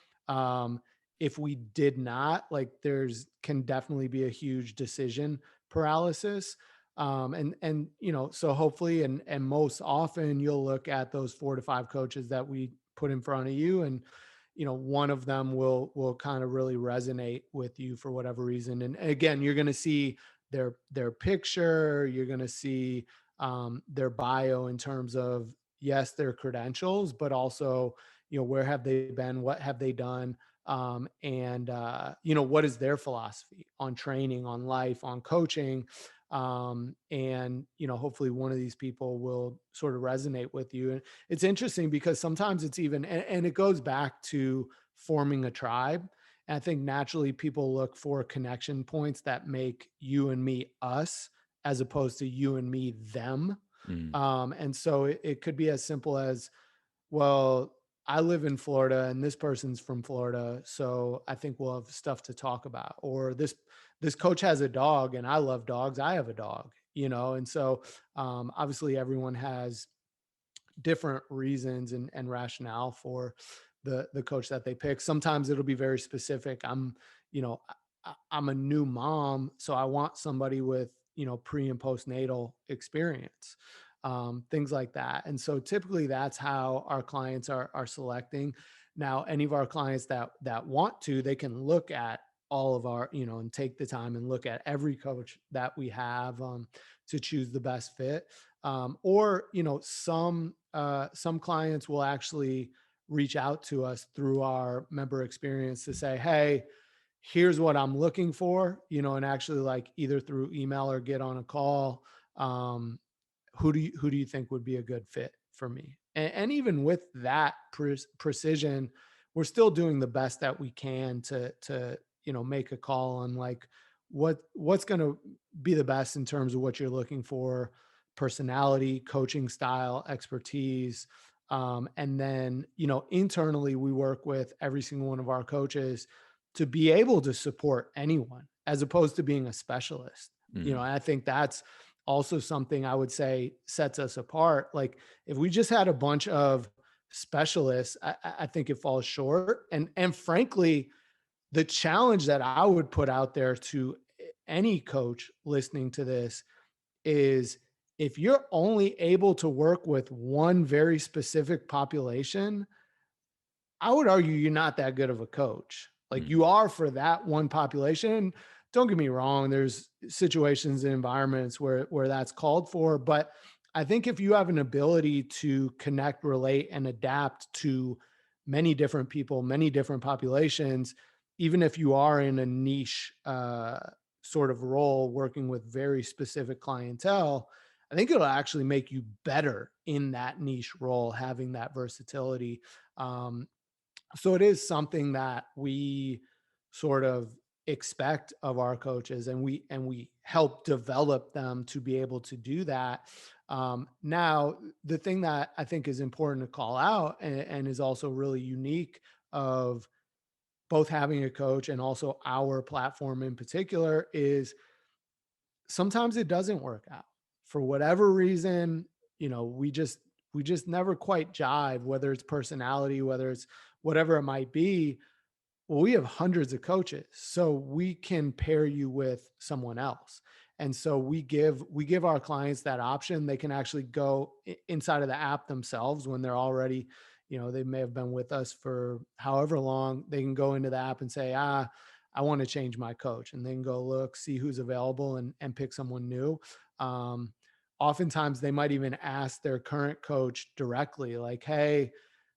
[SPEAKER 2] if we did not, like, there's can definitely be a huge decision paralysis. And so hopefully, and most often, you'll look at those 4 to 5 coaches that we put in front of you, and one of them will kind of really resonate with you for whatever reason. And again, you're going to see their picture, you're going to see their bio in terms of yes, their credentials, but also, where have they been? What have they done? And what is their philosophy on training, on life, on coaching? And hopefully one of these people will sort of resonate with you. And it's interesting because sometimes it's even, and it goes back to forming a tribe. And I think naturally people look for connection points that make you and me us, as opposed to you and me them.
[SPEAKER 1] Mm.
[SPEAKER 2] And so it could be as simple as, well, I live in Florida and this person's from Florida, so I think we'll have stuff to talk about. Or this coach has a dog and I love dogs. I have a dog, and so obviously everyone has different reasons and rationale for the coach that they pick. Sometimes it'll be very specific. I'm a new mom, so I want somebody with pre and postnatal experience, things like that. And so typically that's how our clients are selecting. Now, any of our clients that want to, they can look at all of our, and take the time and look at every coach that we have, to choose the best fit. Or some clients will actually reach out to us through our member experience to say, hey, here's what I'm looking for, and actually, like, either through email or get on a call. Who do you think would be a good fit for me? And even with that precision, we're still doing the best that we can to make a call on, like, what's going to be the best in terms of what you're looking for: personality, coaching style, expertise. And then internally we work with every single one of our coaches to be able to support anyone, as opposed to being a specialist. And
[SPEAKER 1] Mm.
[SPEAKER 2] I think that's also something I would say sets us apart. Like, if we just had a bunch of specialists, I think it falls short. And frankly, the challenge that I would put out there to any coach listening to this is, if you're only able to work with one very specific population, I would argue you're not that good of a coach. Like,
[SPEAKER 1] Mm.
[SPEAKER 2] you are for that one population. Don't get me wrong, there's situations and environments where that's called for, but I think if you have an ability to connect, relate, and adapt to many different people, many different populations, even if you are in a niche sort of role working with very specific clientele, I think it'll actually make you better in that niche role, having that versatility. Um, so it is something that we sort of expect of our coaches, and we help develop them to be able to do that. Now, the thing that I think is important to call out, and is also really unique of both having a coach and also our platform in particular, is sometimes it doesn't work out for whatever reason. We just never quite jive, whether it's personality, whether it's whatever it might be. Well, we have hundreds of coaches, so we can pair you with someone else. And so we give our clients that option. They can actually go inside of the app themselves when they're already, they may have been with us for however long. They can go into the app and say, I want to change my coach, and they can go look, see who's available, and pick someone new. Um, Oftentimes they might even ask their current coach directly, like, hey,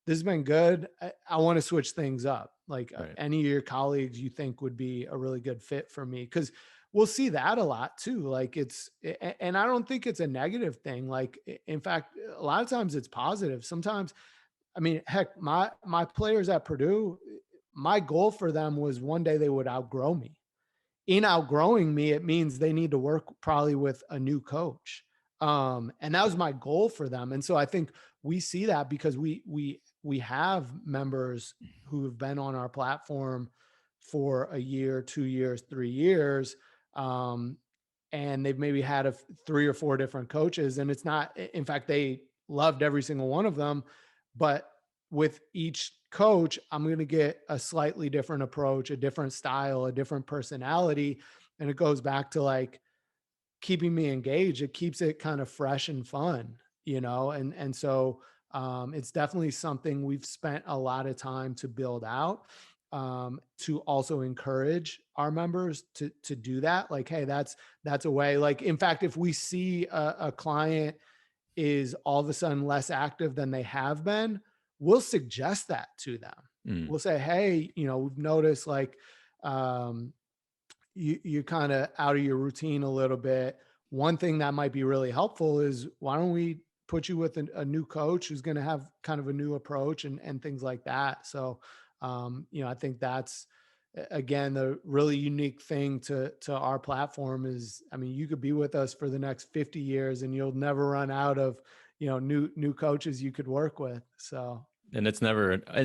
[SPEAKER 2] this has been good. I want to switch things up. Like,
[SPEAKER 1] Right.
[SPEAKER 2] any of your colleagues you think would be a really good fit for me? Because we'll see that a lot too. Like, and I don't think it's a negative thing. Like, in fact, a lot of times it's positive. Sometimes, I mean, heck, my players at Purdue, my goal for them was one day they would outgrow me. In outgrowing me, it means they need to work probably with a new coach. And that was my goal for them. And so I think we see that because we have members who have been on our platform for a year, 2 years, 3 years. Um, and they've maybe had three or four different coaches. And it's not, in fact, they loved every single one of them. But with each coach, I'm going to get a slightly different approach, a different style, a different personality. And it goes back to, like, keeping me engaged. It keeps it kind of fresh and fun, and so it's definitely something we've spent a lot of time to build out, to also encourage our members to do that. Like, hey, that's a way. Like, in fact, if we see a client is all of a sudden less active than they have been, we'll suggest that to them.
[SPEAKER 1] Mm.
[SPEAKER 2] We'll say, hey, we've noticed like um, you're kind of out of your routine a little bit. One thing that might be really helpful is why don't we put you with a new coach who's going to have kind of a new approach and things like that. So, I think that's again the really unique thing to our platform is, I mean, you could be with us for the next 50 years and you'll never run out of new coaches you could work with. So
[SPEAKER 1] And it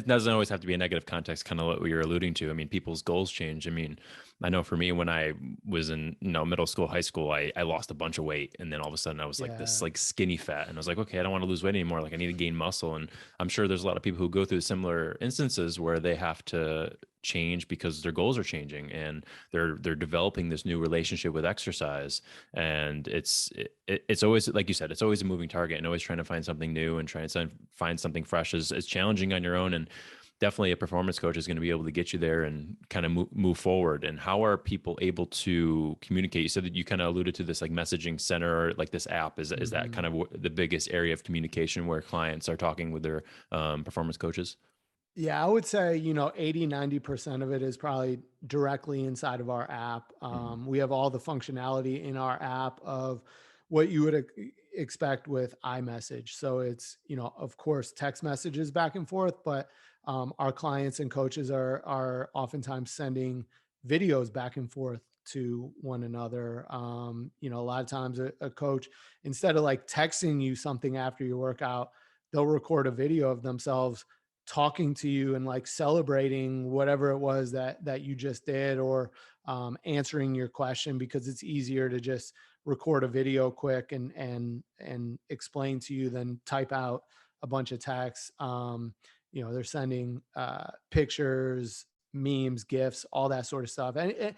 [SPEAKER 1] doesn't always have to be a negative context, kind of what you're alluding to. I mean, people's goals change. I mean, I know for me, when I was in, middle school, high school, I lost a bunch of weight. And then all of a sudden I was like this
[SPEAKER 2] yeah.
[SPEAKER 1] like skinny fat. And I was like, okay, I don't want to lose weight anymore. Like I need to gain muscle. And I'm sure there's a lot of people who go through similar instances where they have to change because their goals are changing and they're developing this new relationship with exercise. And it's always, like you said, it's always a moving target, and always trying to find something new and trying to find something fresh is challenging on your own. And definitely a performance coach is going to be able to get you there and kind of move forward. And how are people able to communicate? You said that you kind of alluded to this like messaging center, or like this app. Is that
[SPEAKER 2] Mhm.
[SPEAKER 1] kind of the biggest area of communication where clients are talking with their performance coaches?
[SPEAKER 2] Yeah, I would say, 80, 90% of it is probably directly inside of our app.
[SPEAKER 1] Mhm.
[SPEAKER 2] We have all the functionality in our app of what you would expect with iMessage. So it's, of course, text messages back and forth, but our clients and coaches are oftentimes sending videos back and forth to one another. A lot of times a coach, instead of like texting you something after your workout, they'll record a video of themselves talking to you and like celebrating whatever it was that you just did, or answering your question, because it's easier to just record a video quick and explain to you than type out a bunch of text. They're sending pictures, memes, gifs, all that sort of stuff. And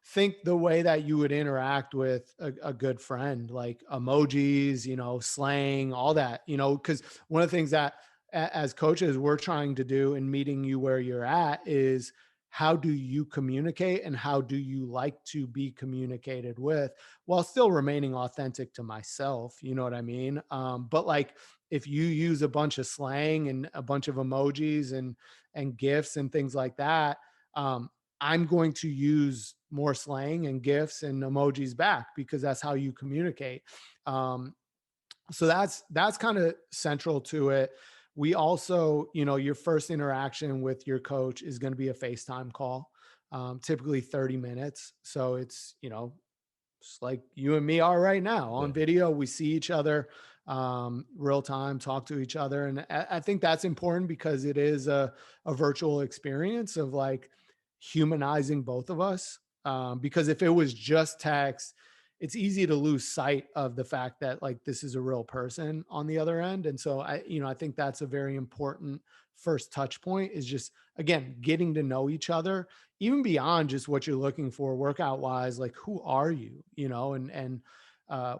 [SPEAKER 2] think the way that you would interact with a good friend, like emojis, slang, all that, because one of the things that as coaches we're trying to do in meeting you where you're at is, how do you communicate and how do you like to be communicated with, while still remaining authentic to myself, you know what I mean? But like, if you use a bunch of slang and a bunch of emojis and gifs and things like that, um, I'm going to use more slang and gifs and emojis back, because that's how you communicate. So that's kind of central to it. We also, your first interaction with your coach is going to be a FaceTime call, typically 30 minutes. So it's, just like you and me are right now
[SPEAKER 1] Yeah.
[SPEAKER 2] on video. We see each other real time, talk to each other. And I think that's important, because it is a virtual experience of like humanizing both of us. Because if it was just text, it's easy to lose sight of the fact that like this is a real person on the other end. And so I think that's a very important first touch point, is just, again, getting to know each other, even beyond just what you're looking for workout wise. Like, who are you, and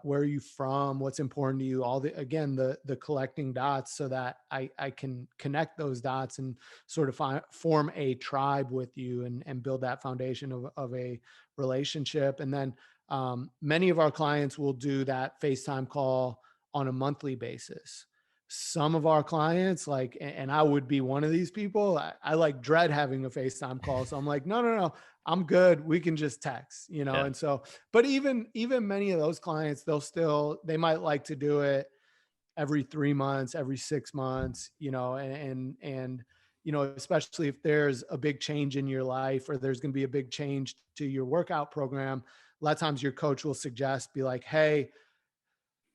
[SPEAKER 2] where are you from, what's important to you, all the collecting dots, so that I can connect those dots and sort of form a tribe with you, and build that foundation of a relationship. And then many of our clients will do that FaceTime call on a monthly basis. Some of our clients, like, and I would be one of these people, I like dread having a FaceTime call. So I'm like, no, no, no, I'm good. We can just text,
[SPEAKER 1] Yeah.
[SPEAKER 2] And so, but even many of those clients, they might like to do it every 3 months, every 6 months, especially if there's a big change in your life, or there's going to be a big change to your workout program. A lot of times your coach will suggest, be like, hey,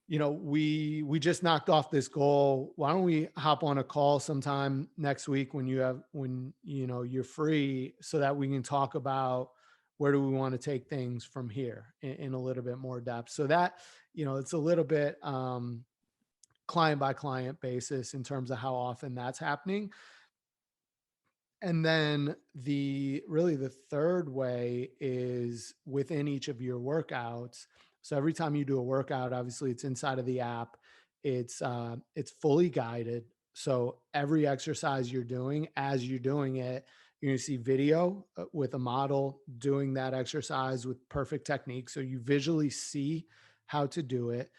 [SPEAKER 2] we just knocked off this goal. Why don't we hop on a call sometime next week when you're free, so that we can talk about where do we want to take things from here in a little bit more depth. So that, it's a little bit client by client basis in terms of how often that's happening. And then the third way is within each of your workouts. So every time you do a workout, obviously it's inside of the app. It's fully guided. So every exercise you're doing, as you're doing it, you're going to see video with a model doing that exercise with perfect technique. So you visually see how to do it.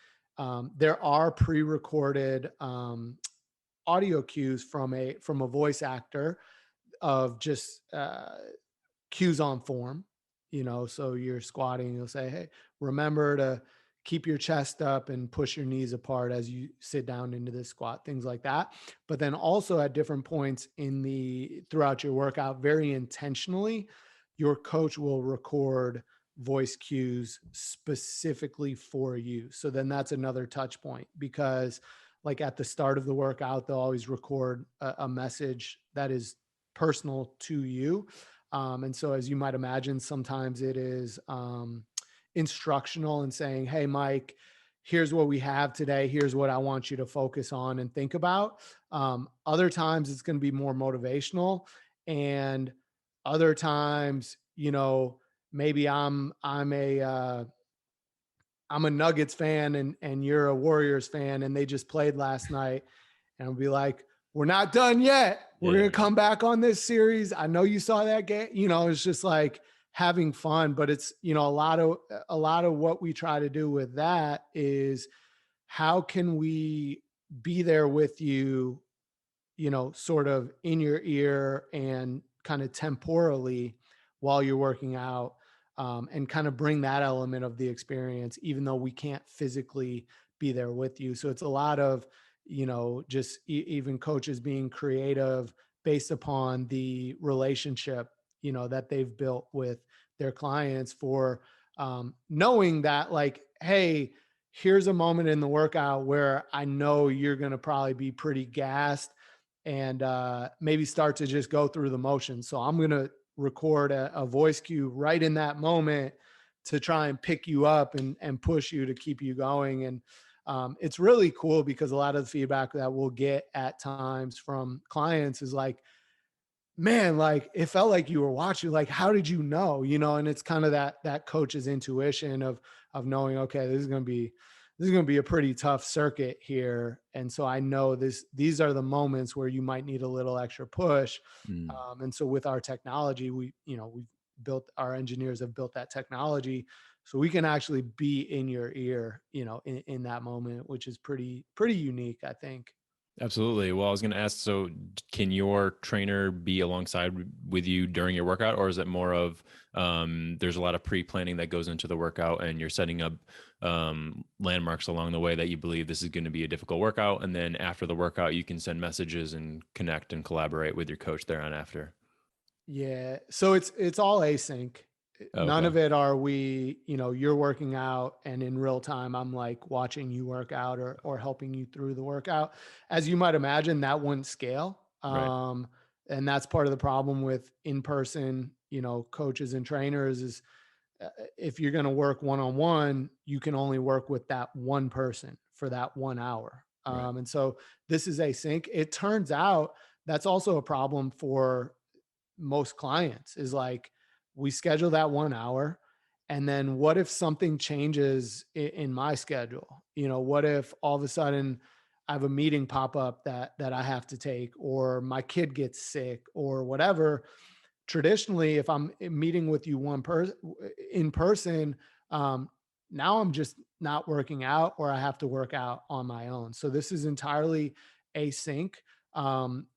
[SPEAKER 2] there are pre-recorded audio cues from a voice actor of just cues on form, so you're squatting, you'll say, hey, remember to keep your chest up and push your knees apart as you sit down into this squat, things like that. But then also at different points throughout your workout, very intentionally, your coach will record voice cues specifically for you. So then that's another touch point, because like at the start of the workout, they'll always record a message that is personal to you. And so, as you might imagine, sometimes it is instructional and saying, hey, Mike, here's what we have today. Here's what I want you to focus on and think about. Other times it's going to be more motivational. And other times, maybe I'm a Nuggets fan and you're a Warriors fan and they just played last night, and I'll be like, we're not done yet. We're going to come back on this series. I know you saw that game. It's just like having fun, but it's, a lot of what we try to do with that is how can we be there with you, sort of in your ear and kind of temporally while you're working out, and kind of bring that element of the experience, even though we can't physically be there with you. So it's a lot of, just even coaches being creative based upon the relationship, that they've built with their clients for knowing that, like, hey, here's a moment in the workout where I know you're going to probably be pretty gassed and maybe start to just go through the motions. So I'm going to record a voice cue right in that moment to try and pick you up and push you to keep you going. And it's really cool because a lot of the feedback that we'll get at times from clients is like, man, like it felt like you were watching, like, how did you know, and it's kind of that coach's intuition of knowing, okay, this is going to be a pretty tough circuit here. And so I know these are the moments where you might need a little extra push. And so with our technology, we've built, our engineers have built that technology so we can actually be in your ear, in that moment, which is pretty unique, I think.
[SPEAKER 1] Absolutely. Well, I was going to ask, so can your trainer be alongside with you during your workout, or is it more of there's a lot of pre-planning that goes into the workout and you're setting up landmarks along the way that you believe this is going to be a difficult workout, and then after the workout you can send messages and connect and collaborate with your coach there on after?
[SPEAKER 2] Yeah. So it's all async. None
[SPEAKER 1] Okay.
[SPEAKER 2] of it are we, you're working out and in real time I'm like watching you work out or helping you through the workout. As you might imagine, that wouldn't scale.
[SPEAKER 1] Right.
[SPEAKER 2] And that's part of the problem with in-person, coaches and trainers is if you're going to work one-on-one, you can only work with that one person for that 1 hour.
[SPEAKER 1] Right.
[SPEAKER 2] And so this is async. It turns out that's also a problem for most clients is like, we schedule that 1 hour. And then what if something changes in my schedule? What if all of a sudden I have a meeting pop up that I have to take, or my kid gets sick or whatever? Traditionally, if I'm meeting with you in person, um, now I'm just not working out, or I have to work out on my own. So this is entirely async,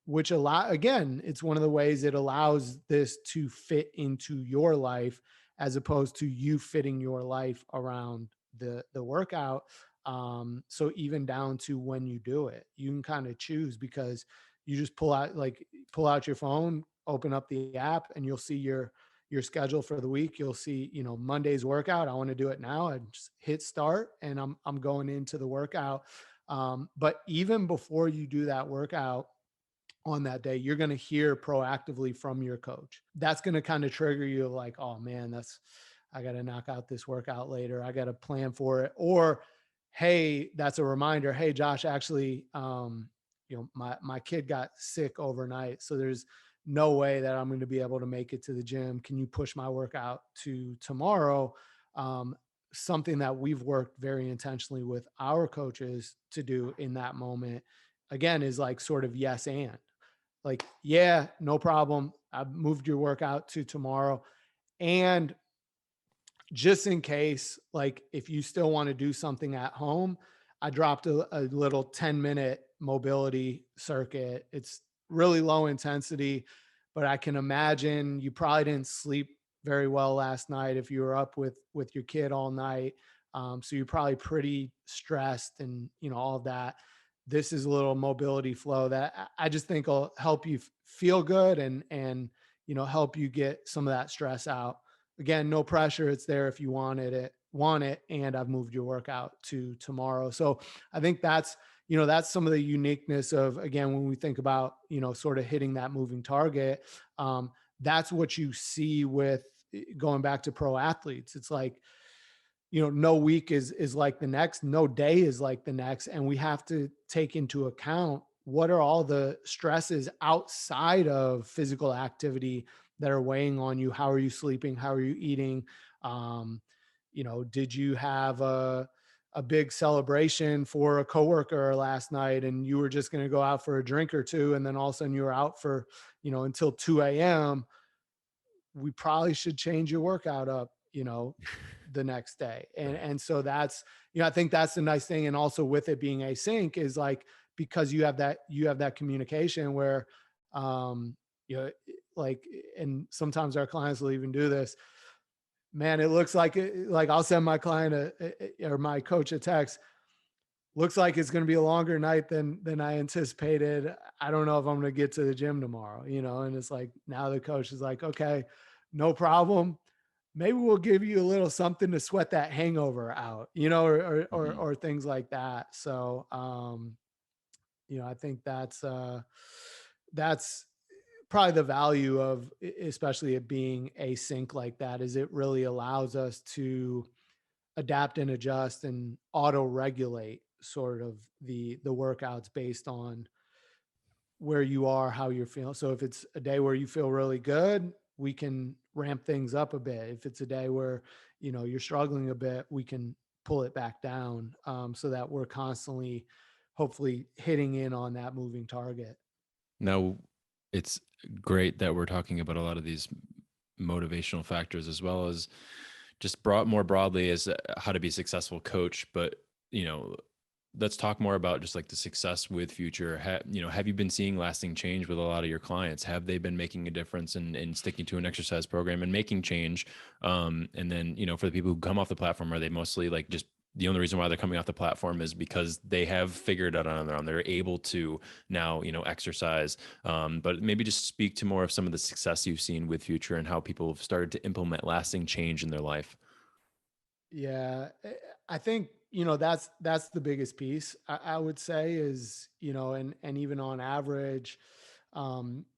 [SPEAKER 2] which again, it's one of the ways it allows this to fit into your life as opposed to you fitting your life around the workout. So even down to when you do it, you can kind of choose, because you just pull out your phone, open up the app, and you'll see your schedule for the week. You'll see, Monday's workout. I want to do it now. I just hit start and I'm going into the workout. But even before you do that workout on that day, you're going to hear proactively from your coach. That's going to kind of trigger you like, oh man, I got to knock out this workout later. I got to plan for it. Or, hey, that's a reminder. Hey, Josh, actually, my kid got sick overnight, so there's no way that I'm going to be able to make it to the gym. Can you push my workout to tomorrow? Something that we've worked very intentionally with our coaches to do in that moment, again, is like sort of yes and, like, yeah, no problem. I've moved your workout to tomorrow. And just in case, like if you still want to do something at home, I dropped a little 10-minute mobility circuit. It's really low intensity, but I can imagine you probably didn't sleep very well last night if you were up with your kid all night. So you're probably pretty stressed and all of that. This is a little mobility flow that I just think will help you feel good and help you get some of that stress out. Again, no pressure. It's there if you want it, and I've moved your workout to tomorrow. So I think that's some of the uniqueness of, again, when we think about sort of hitting that moving target. That's what you see with going back to pro athletes. It's like, no week is like the next, no day is like the next, and we have to take into account what are all the stresses outside of physical activity that are weighing on you. How are you sleeping? How are you eating? um, did you have a big celebration for a coworker last night and you were just going to go out for a drink or two, and then all of a sudden you were out for until 2 a.m. We probably should change your workout up, the next day. And so that's, I think that's the nice thing. And also with it being async is like, because you have that communication where, you know, like, and sometimes our clients will even do this, man, it looks like I'll send my client or my coach a text. Looks like it's going to be a longer night than I anticipated. I don't know if I'm going to get to the gym tomorrow, and it's like, now the coach is like, okay, no problem. Maybe we'll give you a little something to sweat that hangover out,
[SPEAKER 1] Mhm.
[SPEAKER 2] or things like that. So, I think that's probably the value of, especially it being async like that, is it really allows us to adapt and adjust and auto regulate sort of the workouts based on where you are, how you're feeling. So if it's a day where you feel really good, we can ramp things up a bit. If it's a day where you're struggling a bit, we can pull it back down, so that we're constantly hopefully hitting in on that moving target.
[SPEAKER 1] Now, it's great that we're talking about a lot of these motivational factors as well as just more broadly as how to be a successful coach. But, you know, let's talk more about just like the success with future. Have you been seeing lasting change with a lot of your clients? Have they been making a difference in sticking to an exercise program and making change? And then, for the people who come off the platform, are they mostly like just the only reason why they're coming off the platform is because they have figured it out on their own? They're able to now, exercise. But maybe just speak to more of some of the success you've seen with future and how people have started to implement lasting change in their life.
[SPEAKER 2] Yeah, I think that's the biggest piece, I would say, is and even on average,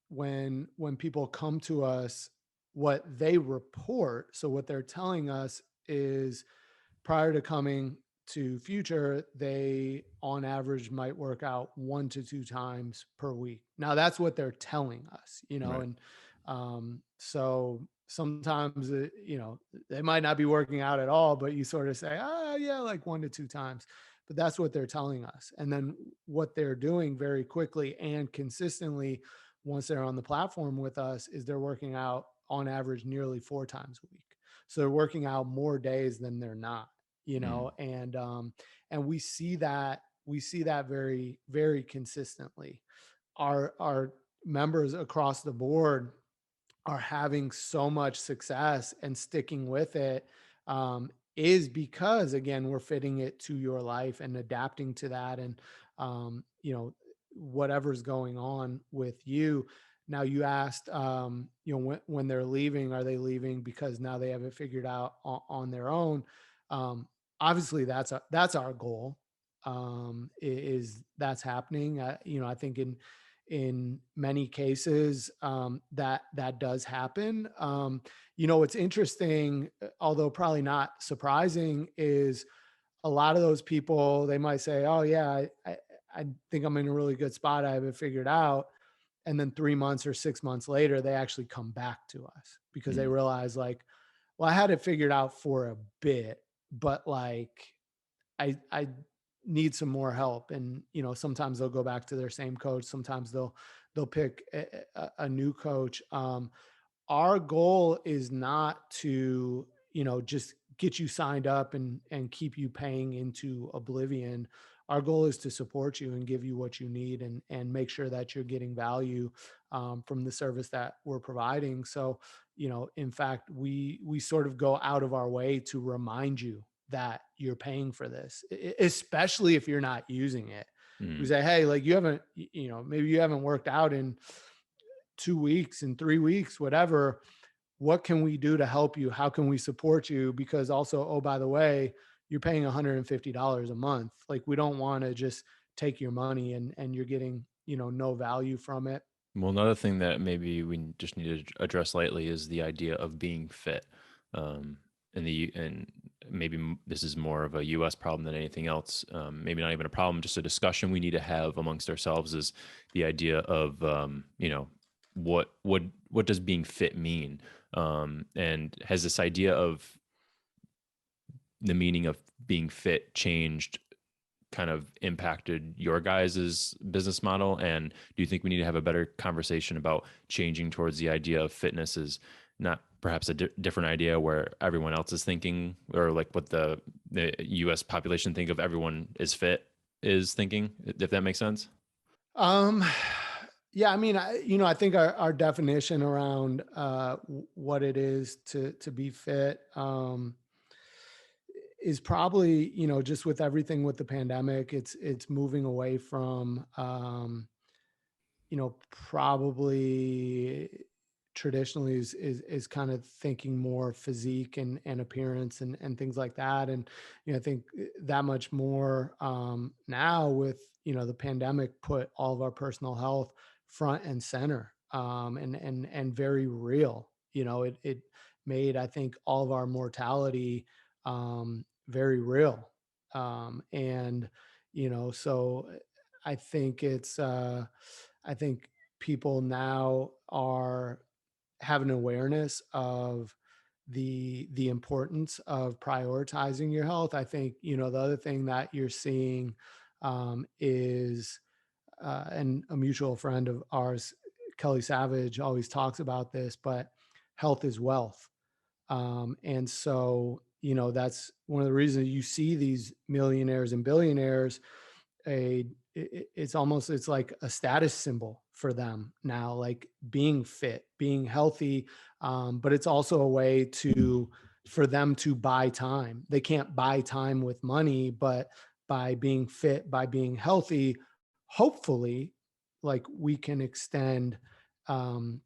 [SPEAKER 2] when people come to us, what they report, so what they're telling us is, prior to coming to future, they on average might work out 1 to 2 times per week. Now that's what they're telling us,
[SPEAKER 1] Right.
[SPEAKER 2] and so sometimes they might not be working out at all, but you sort of say, yeah, like 1 to 2 times. But that's what they're telling us. And then what they're doing very quickly and consistently once they're on the platform with us is they're working out on average nearly 4 times a week. So they're working out more days than they're not,
[SPEAKER 1] Mm.
[SPEAKER 2] and we see that very, very consistently. Our members across the board are having so much success and sticking with it, is because, again, we're fitting it to your life and adapting to that, and whatever's going on with you. Now, you asked, when they're leaving, are they leaving because now they have it figured out on their own? um, Obviously that's our goal, is that's happening. I think in many cases, that does happen. What's interesting, although probably not surprising, is a lot of those people, they might say, "Oh yeah, I think I'm in a really good spot. I have it figured out." And then 3 months or 6 months later, they actually come back to us because they
[SPEAKER 1] Mm.
[SPEAKER 2] realize, like, well, I had it figured out for a bit, but like I need some more help. And sometimes they'll go back to their same coach. Sometimes they'll pick a new coach. Our goal is not to just get you signed up and keep you paying into oblivion. our goal is to support you and give you what you need, and make sure that you're getting value from the service that we're providing. So, in fact, we sort of go out of our way to remind you that you're paying for this, especially if you're not using it. We
[SPEAKER 1] Mm.
[SPEAKER 2] say, hey, like, you haven't, maybe you haven't worked out in 2 weeks, in 3 weeks, whatever. What can we do to help you? How can we support you? Because also, oh, by the way, you're paying $150 a month. Like, we don't want to just take your money and you're getting, no value from it.
[SPEAKER 1] Well, another thing that maybe we just need to address lightly is the idea of being fit. And maybe this is more of a U.S. problem than anything else. Maybe not even a problem, just a discussion we need to have amongst ourselves is the idea of what does being fit mean, and has this idea of the meaning of being fit changed, kind of impacted your guys' business model? And do you think we need to have a better conversation about changing towards the idea of fitness is not perhaps a different idea where everyone else is thinking, or like what the US population think of everyone is fit is thinking, if that makes sense?
[SPEAKER 2] Um, yeah, I mean, I think our definition around what it is to be fit is probably, just with everything with the pandemic, it's moving away from probably traditionally is kind of thinking more physique and appearance and things like that. And, I think that much more now with, the pandemic put all of our personal health front and center, and very real. It made, I think, all of our mortality very real. And, so I think I think people now are have an awareness of the importance of prioritizing your health. I think, the other thing that you're seeing is and a mutual friend of ours, Kelly Savage, always talks about this, but health is wealth. And so, that's one of the reasons you see these millionaires and billionaires, it's like a status symbol for them now, like being fit, being healthy. But it's also a way for them to buy time. They can't buy time with money, but by being fit, by being healthy, hopefully, like, we can extend um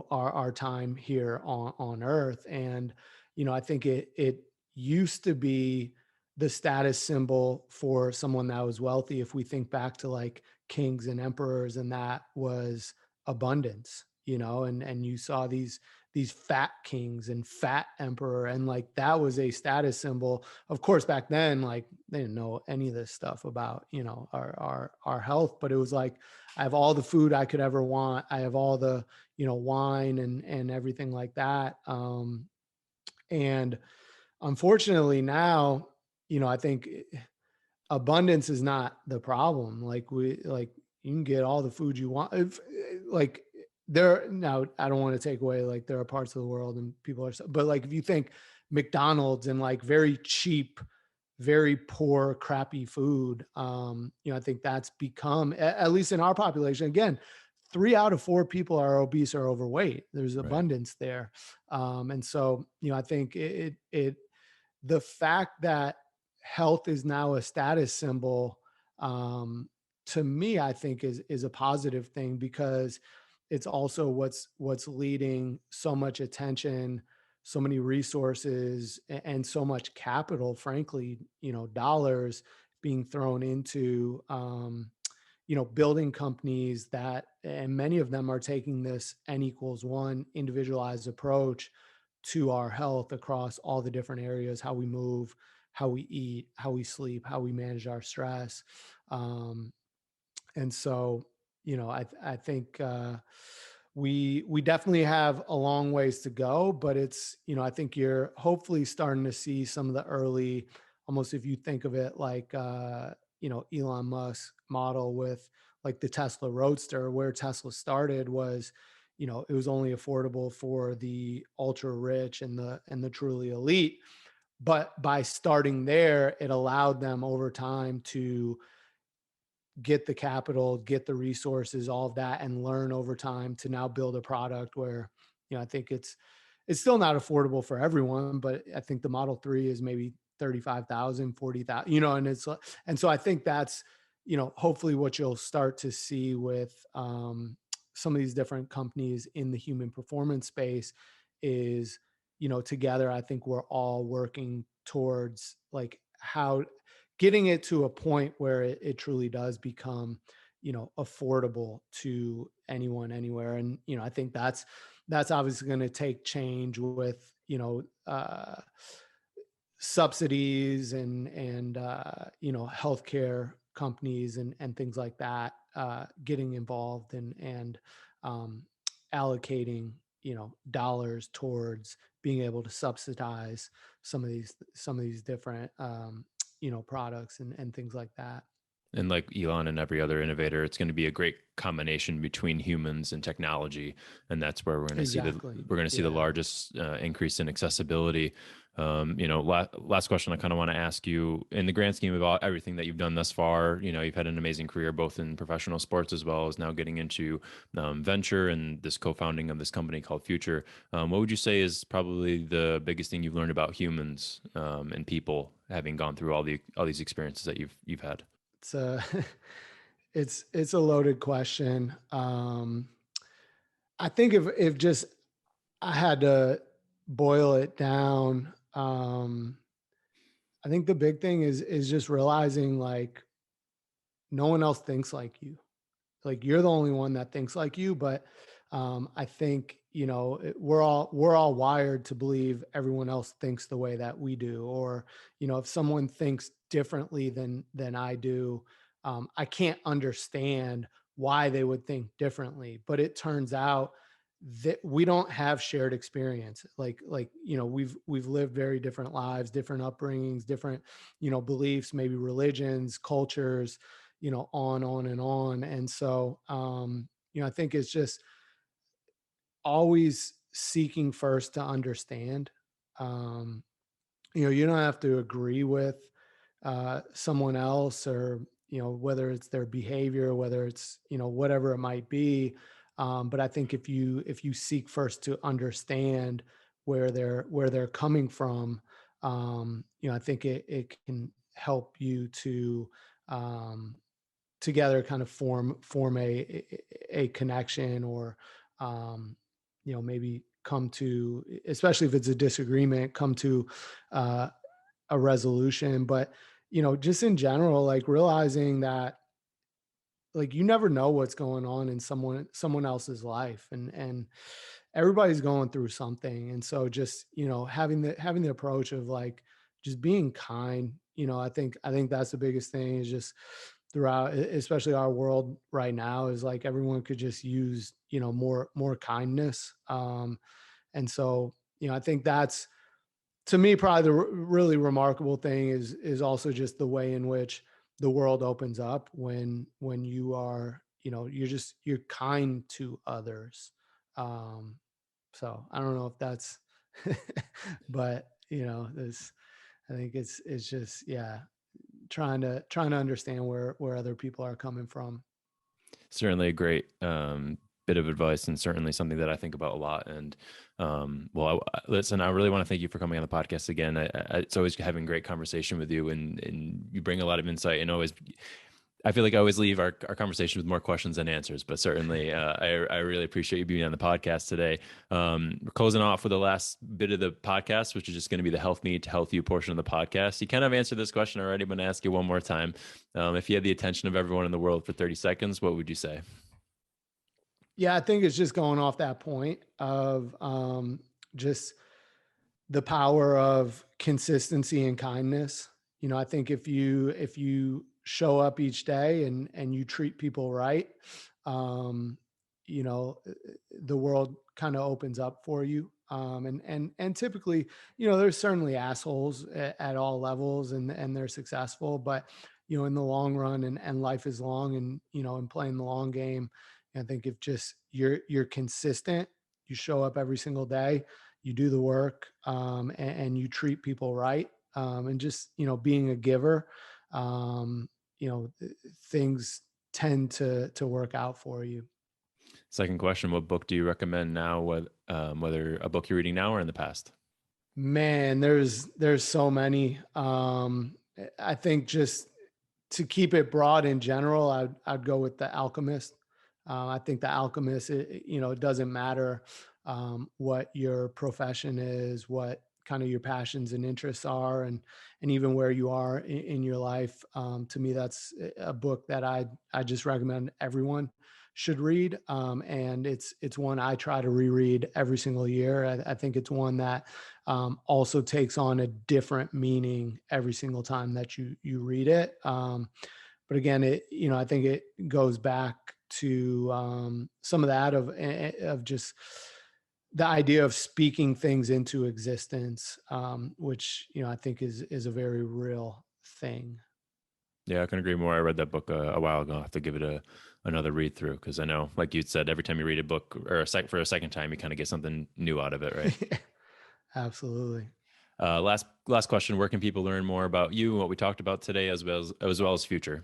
[SPEAKER 2] our time here on earth. And, I think it used to be the status symbol for someone that was wealthy. If we think back to like kings and emperors, and that was abundance, and you saw these fat kings and fat emperor, and like that was a status symbol. Of course, back then, like, they didn't know any of this stuff about, our health, but it was like, I have all the food I could ever want. I have all the, wine and everything like that. And unfortunately now, I think abundance is not the problem. Like, you can get all the food you want. If, like, there now, I don't want to take away, like, there are parts of the world and people are, but like, if you think McDonald's and like very cheap, very poor, crappy food, I think that's become, at least in our population, again, 3 out of 4 people are obese or overweight. There's
[SPEAKER 1] Right.
[SPEAKER 2] abundance there. And so, I think the fact that health is now a status symbol, um, to me, I think is a positive thing, because it's also what's leading so much attention, so many resources, and so much capital, frankly, dollars being thrown into building companies that, and many of them are taking this N=1 individualized approach to our health across all the different areas: how we move, how we eat, how we sleep, how we manage our stress. Um, and so, I think we definitely have a long ways to go, but it's, I think you're hopefully starting to see some of the early, almost, if you think of it like Elon Musk model with like the Tesla Roadster. Where Tesla started was, it was only affordable for the ultra rich and the truly elite. but by starting there, it allowed them over time to get the capital, get the resources, all of that, and learn over time to now build a product where, I think it's still not affordable for everyone, but I think the Model 3 is maybe 35,000, 40,000, and and so I think that's, hopefully what you'll start to see with some of these different companies in the human performance space is, together, I think we're all working towards like how getting it to a point where it truly does become, affordable to anyone anywhere. And, I think that's obviously going to take change with, subsidies and healthcare companies and things like that getting involved and um, allocating dollars towards being able to subsidize some of these different products and things like that.
[SPEAKER 1] And like Elon and every other innovator, it's going to be a great combination between humans and technology, and that's where
[SPEAKER 2] Exactly.
[SPEAKER 1] we're going to see the
[SPEAKER 2] Yeah.
[SPEAKER 1] largest increase in accessibility. Last question I kind of want to ask you: in the grand scheme of everything that you've done thus far, you've had an amazing career both in professional sports as well as now getting into venture and this co-founding of this company called Future. What would you say is probably the biggest thing you've learned about humans and people, having gone through all these experiences that you've had?
[SPEAKER 2] It's a it's a loaded question. I think if just I had to boil it down, I think the big thing is just realizing like no one else thinks like you. Like you're the only one that thinks like you, but I think we're all wired to believe everyone else thinks the way that we do, or if someone thinks differently than I do, I can't understand why they would think differently. But it turns out that we don't have shared experience. Like we've lived very different lives, different upbringings, different beliefs, maybe religions, cultures, on and on. And so, I think it's just always seeking first to understand. Um, you don't have to agree with someone else, or, whether it's their behavior, whether it's, whatever it might be. But I think if you seek first to understand where they're coming from, I think it can help you to, um, together kind of form a connection, or maybe come to, especially if it's a disagreement, come to uh, a resolution. But just in general, like realizing that like you never know what's going on in someone else's life, and everybody's going through something. And so just having the approach of like just being kind. I think that's the biggest thing, is just throughout, especially our world right now, is like everyone could just use more kindness. And so I think that's, to me, probably the really remarkable thing is also just the way in which the world opens up when you are, you're kind to others. um so I don't know if that's but this, I think it's just, yeah, trying to understand where other people are coming from.
[SPEAKER 1] Certainly a great bit of advice, and certainly something that I think about a lot. And listen, I really want to thank you for coming on the podcast again. It's always having great conversation with you, and you bring a lot of insight, and always, I feel like I always leave our conversation with more questions than answers, but certainly I really appreciate you being on the podcast today. We're closing off with the last bit of the podcast, which is just going to be the health me to health you portion of the podcast. You kind of answered this question already, but I'm going to ask you one more time. If you had the attention of everyone in the world for 30 seconds, what would you say?
[SPEAKER 2] Yeah, I think it's just going off that point of just the power of consistency and kindness. I think if you show up each day and you treat people right, um, the world kind of opens up for you. And typically, there's certainly assholes at all levels, and they're successful, but in the long run, and life is long, and playing the long game, I think if just you're consistent, you show up every single day, you do the work, and you treat people right, and just, being a giver, um, things tend to work out for you.
[SPEAKER 1] Second question: what book do you recommend now? Whether a book you're reading now or in the past?
[SPEAKER 2] Man, there's so many. I think just to keep it broad in general, I'd go with The Alchemist. I think The Alchemist, it doesn't matter what your profession is, what kind of your passions and interests are, and even where you are in your life. To me, that's a book that I just recommend everyone should read. And it's one I try to reread every single year. I think it's one that also takes on a different meaning every single time that you read it. But again, I think it goes back to some of that of just the idea of speaking things into existence, which I think is a very real thing.
[SPEAKER 1] Yeah, I can agree more. I read that book a while ago. I have to give it another read through because I know, like you said, every time you read a book or for a second time, you kind of get something new out of it, right?
[SPEAKER 2] Absolutely.
[SPEAKER 1] Last question: where can people learn more about you and what we talked about today, as well as future?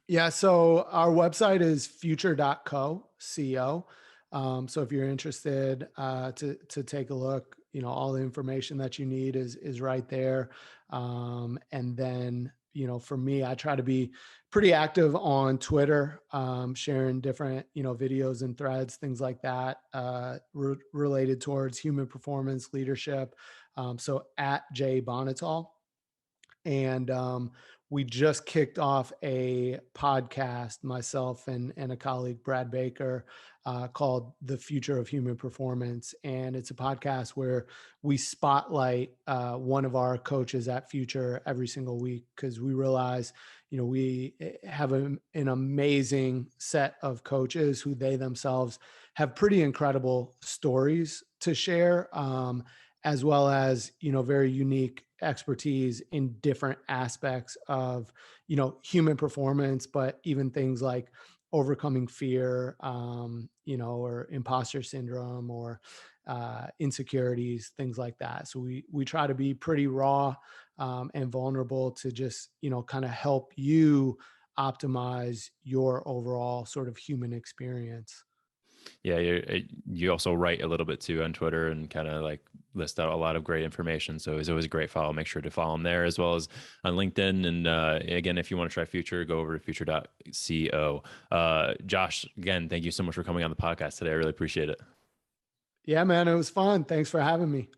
[SPEAKER 2] Yeah, so our website is future.co. So if you're interested to take a look, all the information that you need is right there. And then, for me, I try to be pretty active on Twitter, sharing different, videos and threads, things like that, related towards human performance leadership. So at J Bonhotal. And we just kicked off a podcast, myself and a colleague, Brad Baker, called The Future of Human Performance. And it's a podcast where we spotlight one of our coaches at Future every single week, because we realize, we have an amazing set of coaches who they themselves have pretty incredible stories to share. As well as very unique expertise in different aspects of human performance, but even things like overcoming fear, or imposter syndrome, or insecurities, things like that. So we try to be pretty raw and vulnerable to just kind of help you optimize your overall sort of human experience.
[SPEAKER 1] Yeah, you also write a little bit too on Twitter and kind of like list out a lot of great information. So it's always a great follow. Make sure to follow him there as well as on LinkedIn. And again, if you want to try Future, go over to future.co. Josh, again, thank you so much for coming on the podcast today. I really appreciate it.
[SPEAKER 2] Yeah, man, it was fun. Thanks for having me.